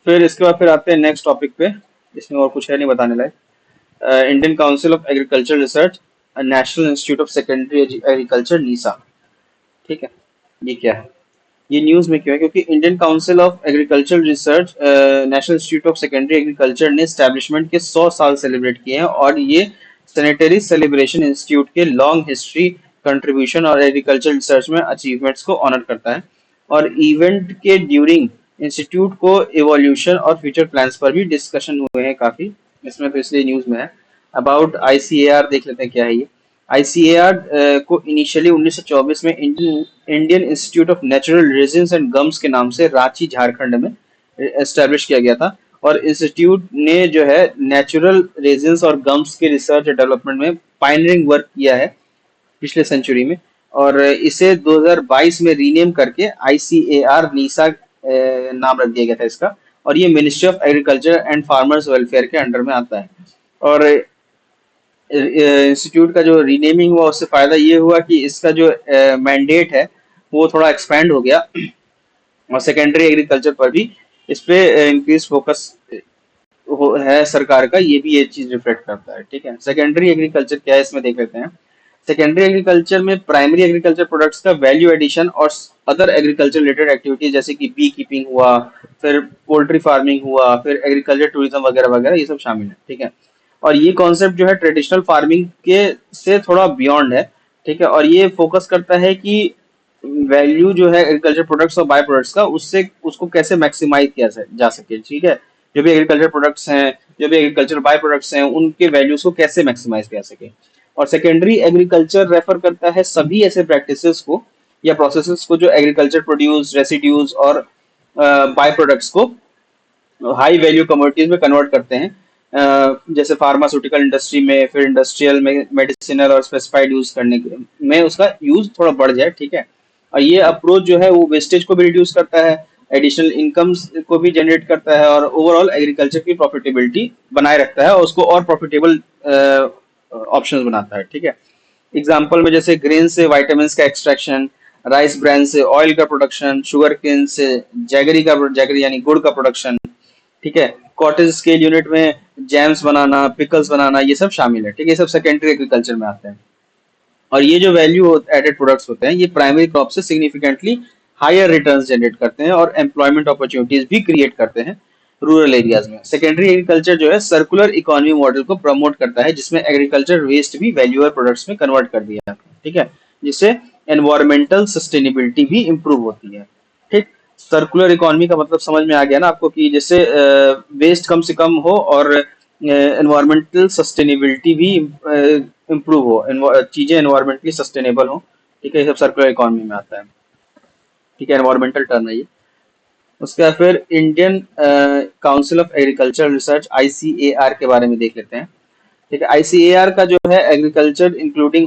Speaker 1: फिर इसके बाद फिर आते हैं नेक्स्ट टॉपिक पे, इसमें और कुछ है नहीं बताने लायक। Indian council of agriculture research, national institute of secondary agriculture, NISA. ठीक है, ये क्या है, ये न्यूज में क्यों है, क्योंकि Indian council of agriculture research, national institute of secondary agriculture ने स्टैब्लिशमेंट के 100 साल सेलिब्रेट किए हैं, और ये सैनिटरी सेलिब्रेशन इंस्टीट्यूट के लॉन्ग हिस्ट्री, कंट्रीब्यूशन और एग्रीकल्चर रिसर्च में अचीवमेंट्स को ऑनर करता है। और इवेंट के ड्यूरिंग इंस्टीट्यूट को इवोल्यूशन और फ्यूचर प्लान्स पर भी डिस्कशन हुए हैं काफी, इसमें तो इसलिए न्यूज में है। अबाउट आईसीएआर देख लेते हैं क्या है ये। आईसीएआर को इनिशियली 1924 में Indian institute of natural resins and gums के नाम से रांची झारखंड में एस्टेब्लिश किया गया था। और इंस्टीट्यूट ने जो है नेचुरल रेजिन्स और गम्स के रिसर्च और डेवलपमेंट में पायनियरिंग वर्क किया है पिछले सेंचुरी में, और इसे 2022 में रीनेम करके आईसीएआर नीसा नाम रख दिया गया था इसका। और ये ministry of agriculture and farmers welfare के अंडर में आता है। और इंस्टीट्यूट का जो रीनेमिंग हुआ उससे फायदा ये हुआ कि इसका जो मैंडेट है वो थोड़ा एक्सपैंड हो गया, और सेकेंडरी एग्रीकल्चर पर भी इस पे इंक्रीज फोकस है सरकार का, ये भी ये चीज रिफ्लेक्ट करता है। ठीक है, सेकेंडरी एग्रीकल्चर क्या है इसमें देख लेते हैं। सेकेंडरी एग्रीकल्चर में प्राइमरी एग्रीकल्चर प्रोडक्ट्स का वैल्यू एडिशन और अदर एग्रीकल्चर रिलेटेड एक्टिविटीज जैसे कि बी कीपिंग हुआ, फिर पोल्ट्री फार्मिंग हुआ, फिर एग्रीकल्चर टूरिज्म वगैरह वगैरह, ये सब शामिल है। ठीक है, और ये कॉन्सेप्ट जो है ट्रेडिशनल फार्मिंग के से थोड़ा बियॉन्ड है। ठीक है, और ये फोकस करता है कि वैल्यू जो है एग्रीकल्चर प्रोडक्ट्स और बाय प्रोडक्ट्स का, उससे उसको कैसे मैक्सिमाइज किया जा सके। ठीक है, जो भी एग्रीकल्चर प्रोडक्ट्स हैं, जो भी एग्रीकल्चर बाय प्रोडक्ट्स हैं, उनके वैल्यूज को कैसे मैक्सिमाइज किया सके। और सेकेंडरी एग्रीकल्चर रेफर करता है सभी ऐसे प्रैक्टिसेस को या प्रोसेसेस को जो एग्रीकल्चर प्रोड्यूस, रेसिड्यूज और बाय प्रोडक्ट्स को हाई वैल्यू कमोडिटीज में कन्वर्ट करते हैं, जैसे फार्मास्यूटिकल इंडस्ट्री में, फिर इंडस्ट्रियल में मेडिसिनल और स्पेसिफाइड यूज करने में उसका यूज थोड़ा बढ़ जाए। ठीक है, और ये अप्रोच जो है वो वेस्टेज को भी रिड्यूस करता है, एडिशनल इनकम्स को भी जनरेट करता है, और ओवरऑल एग्रीकल्चर की प्रॉफिटेबिलिटी बनाए रखता है और उसको और प्रॉफिटेबल ऑप्शंस बनाता है। ठीक है, एग्जाम्पल में जैसे ग्रेन से वाइटामिन का एक्सट्रैक्शन, राइस ब्रांड से ऑयल का प्रोडक्शन, शुगर केन से जैगरी यानी गुड़ का प्रोडक्शन। ठीक है, कॉटेज स्केल यूनिट में जैम्स बनाना, पिकल्स बनाना, ये सब शामिल है। ठीक है, ये सब सेकेंडरी एग्रीकल्चर में आते हैं। और ये जो वैल्यू एडेड प्रोडक्ट्स होते हैं ये प्राइमरी क्रॉप से सिग्निफिकेंटली हायर रिटर्न्स जनरेट करते हैं और एम्प्लॉयमेंट अपॉर्चुनिटीज भी क्रिएट करते हैं रूरल एरियाज में। सेकेंडरी एग्रीकल्चर जो है सर्कुलर इकोनॉमी मॉडल को प्रमोट करता है, जिसमें एग्रीकल्चर वेस्ट भी वैल्यूएबल प्रोडक्ट्स में कन्वर्ट कर दिया जाता है। ठीक है, जिससे एनवायरमेंटल सस्टेनेबिलिटी भी इंप्रूव होती है। ठीक, सर्कुलर इकोनॉमी का मतलब समझ में आ गया ना आपको, कि जैसे वेस्ट कम से कम हो और एनवायरमेंटल सस्टेनेबिलिटी भी इम्प्रूव हो, चीजें एनवायरमेंटली सस्टेनेबल हो। ठीक है, ये सब सर्कुलर इकोनॉमी में आता है। ठीक है, एनवायरमेंटल टर्म है ये। उसके बाद फिर Indian council of agriculture research ICAR के बारे में देख लेते हैं। ठीक है, आईसीएआर का जो है एग्रीकल्चर इंक्लूडिंग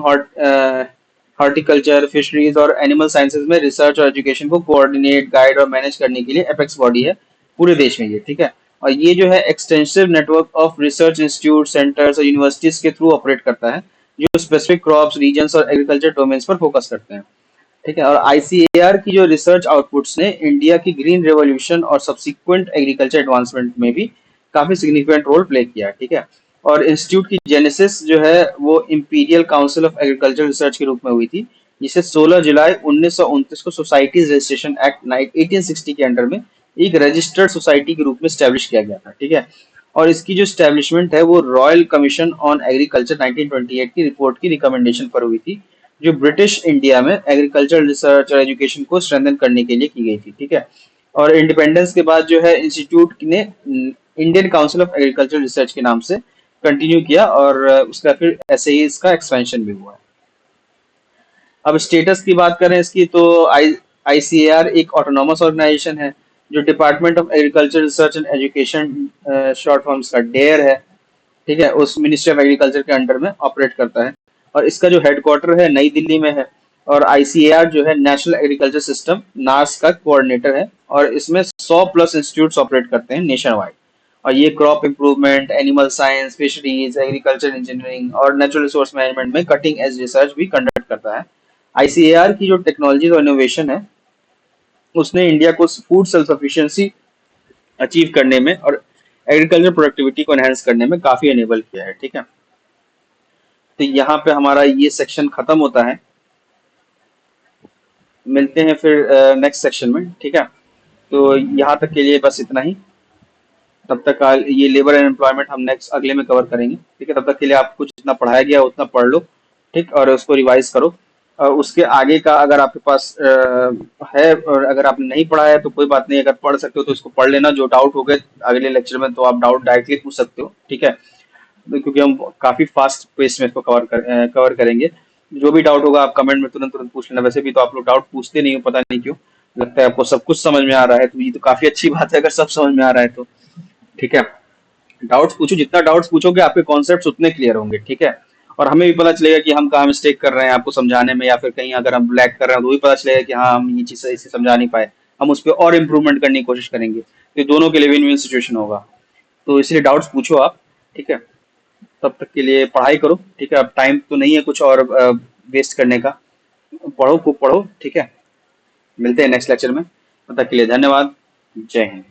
Speaker 1: हॉर्टिकल्चर, फिशरीज और एनिमल साइंसेज में रिसर्च और एजुकेशन को कोऑर्डिनेट, गाइड और मैनेज करने के लिए एपेक्स बॉडी है पूरे देश में ये, ठीक है। और ये जो है extensive network of research institute, centres और यूनिवर्सिटीज के थ्रू ऑपरेट करता है, जो स्पेसिफिक क्रॉप्स, रीजन्स और एग्रीकल्चर डोमेन्स पर फोकस करते हैं, ठीक है। और आईसीएआर की जो रिसर्च आउटपुट्स ने इंडिया की ग्रीन रेवोल्यूशन और सब्सिक्वेंट एग्रीकल्चर एडवांसमेंट में भी काफी सिग्निफिकेंट रोल प्ले किया है, ठीक है। और इंस्टीट्यूट की जेनेसिस जो है वो imperial council of agriculture research के रूप में हुई थी, जिसे 16 जुलाई 1929 को सोसाइटीज रजिस्ट्रेशन एक्ट 1860 के अंडर में एक रजिस्टर्ड सोसाइटी के रूप में स्टैब्लिश किया गया था, ठीक है। और इसकी जो स्टैब्लिशमेंट है वो रॉयल कमीशन ऑन एग्रीकल्चर 1928 की रिपोर्ट की रिकमेंडेशन पर हुई थी, जो ब्रिटिश इंडिया में एग्रीकल्चर रिसर्च और एजुकेशन को स्ट्रेंथन करने के लिए की गई थी, ठीक है। और इंडिपेंडेंस के बाद जो है इंस्टीट्यूट ने Indian council of agriculture research के नाम से कंटिन्यू किया, और उसका फिर ऐसे ही इसका एक्सपेंशन भी हुआ। अब स्टेटस की बात करें इसकी, तो आईसीएआर एक ऑटोनॉमस ऑर्गेनाइजेशन है, जो department of agriculture research and education short forms का डेयर है, ठीक है, उस मिनिस्ट्री ऑफ एग्रीकल्चर के अंडर में ऑपरेट करता है। और इसका जो हेडक्वार्टर है नई दिल्ली में है। और आईसीएआर जो है नेशनल एग्रीकल्चर सिस्टम नार्स का कोऑर्डिनेटर है, और इसमें 100 प्लस इंस्टीट्यूट्स ऑपरेट करते हैं नेशन वाइड। और ये crop improvement, animal science, fisheries, agriculture engineering और नेचुरल रिसोर्स मैनेजमेंट में कटिंग एज रिसर्च भी कंडक्ट करता है। आईसीएआर की जो टेक्नोलॉजी और इनोवेशन है, उसने इंडिया को फूड सेल्फ सफिशिएंसी अचीव करने में और एग्रीकल्चर प्रोडक्टिविटी को एनहेंस करने में काफी एनेबल किया है, ठीक है। तो यहाँ पे हमारा ये सेक्शन खत्म होता है। मिलते हैं फिर नेक्स्ट सेक्शन में, ठीक है। तो यहाँ तक के लिए बस इतना ही। तब तक ये लेबर एंड एम्प्लॉयमेंट हम नेक्स्ट अगले में कवर करेंगे, ठीक है। तब तक के लिए आपको जितना पढ़ाया गया उतना पढ़ लो, ठीक, और उसको रिवाइज करो। और उसके आगे का अगर आपके पास है, और अगर आपने नहीं पढ़ा है तो कोई बात नहीं, अगर पढ़ सकते हो तो इसको पढ़ लेना। जो डाउट हो गए अगले लेक्चर में तो आप डाउट डायरेक्टली पूछ सकते हो, ठीक है। क्योंकि हम काफी फास्ट पेस में इसको कवर करेंगे। जो भी डाउट होगा आप कमेंट में तुरंत तुरंत पूछ लेना। वैसे भी तो आप लोग डाउट पूछते नहीं हो, पता नहीं क्यों। लगता है आपको सब कुछ समझ में आ रहा है, तो ये तो काफी अच्छी बात है अगर सब समझ में आ रहा है तो, ठीक है। डाउट्स पूछो, जितना डाउट्स पूछोगे आपके कॉन्सेप्ट्स उतने क्लियर होंगे, ठीक है। और हमें भी पता चलेगा कि हम कहाँ मिस्टेक कर रहे हैं आपको समझाने में, या फिर कहीं अगर हम ब्लैक कर रहे हैं तो भी पता चलेगा कि हाँ हम ये चीज़ इसे समझा नहीं पाए, हम उस पर और इम्प्रूवमेंट करने की कोशिश करेंगे। तो ये दोनों के लिए विन विन सिचुएशन होगा। तो इसलिए डाउट्स पूछो आप, ठीक है। तब तक के लिए पढ़ाई करो, ठीक है। अब टाइम तो नहीं है कुछ और वेस्ट करने का। पढ़ो, खूब पढ़ो, ठीक है। मिलते हैं नेक्स्ट लेक्चर में। तब तक के लिए धन्यवाद। जय हिंद।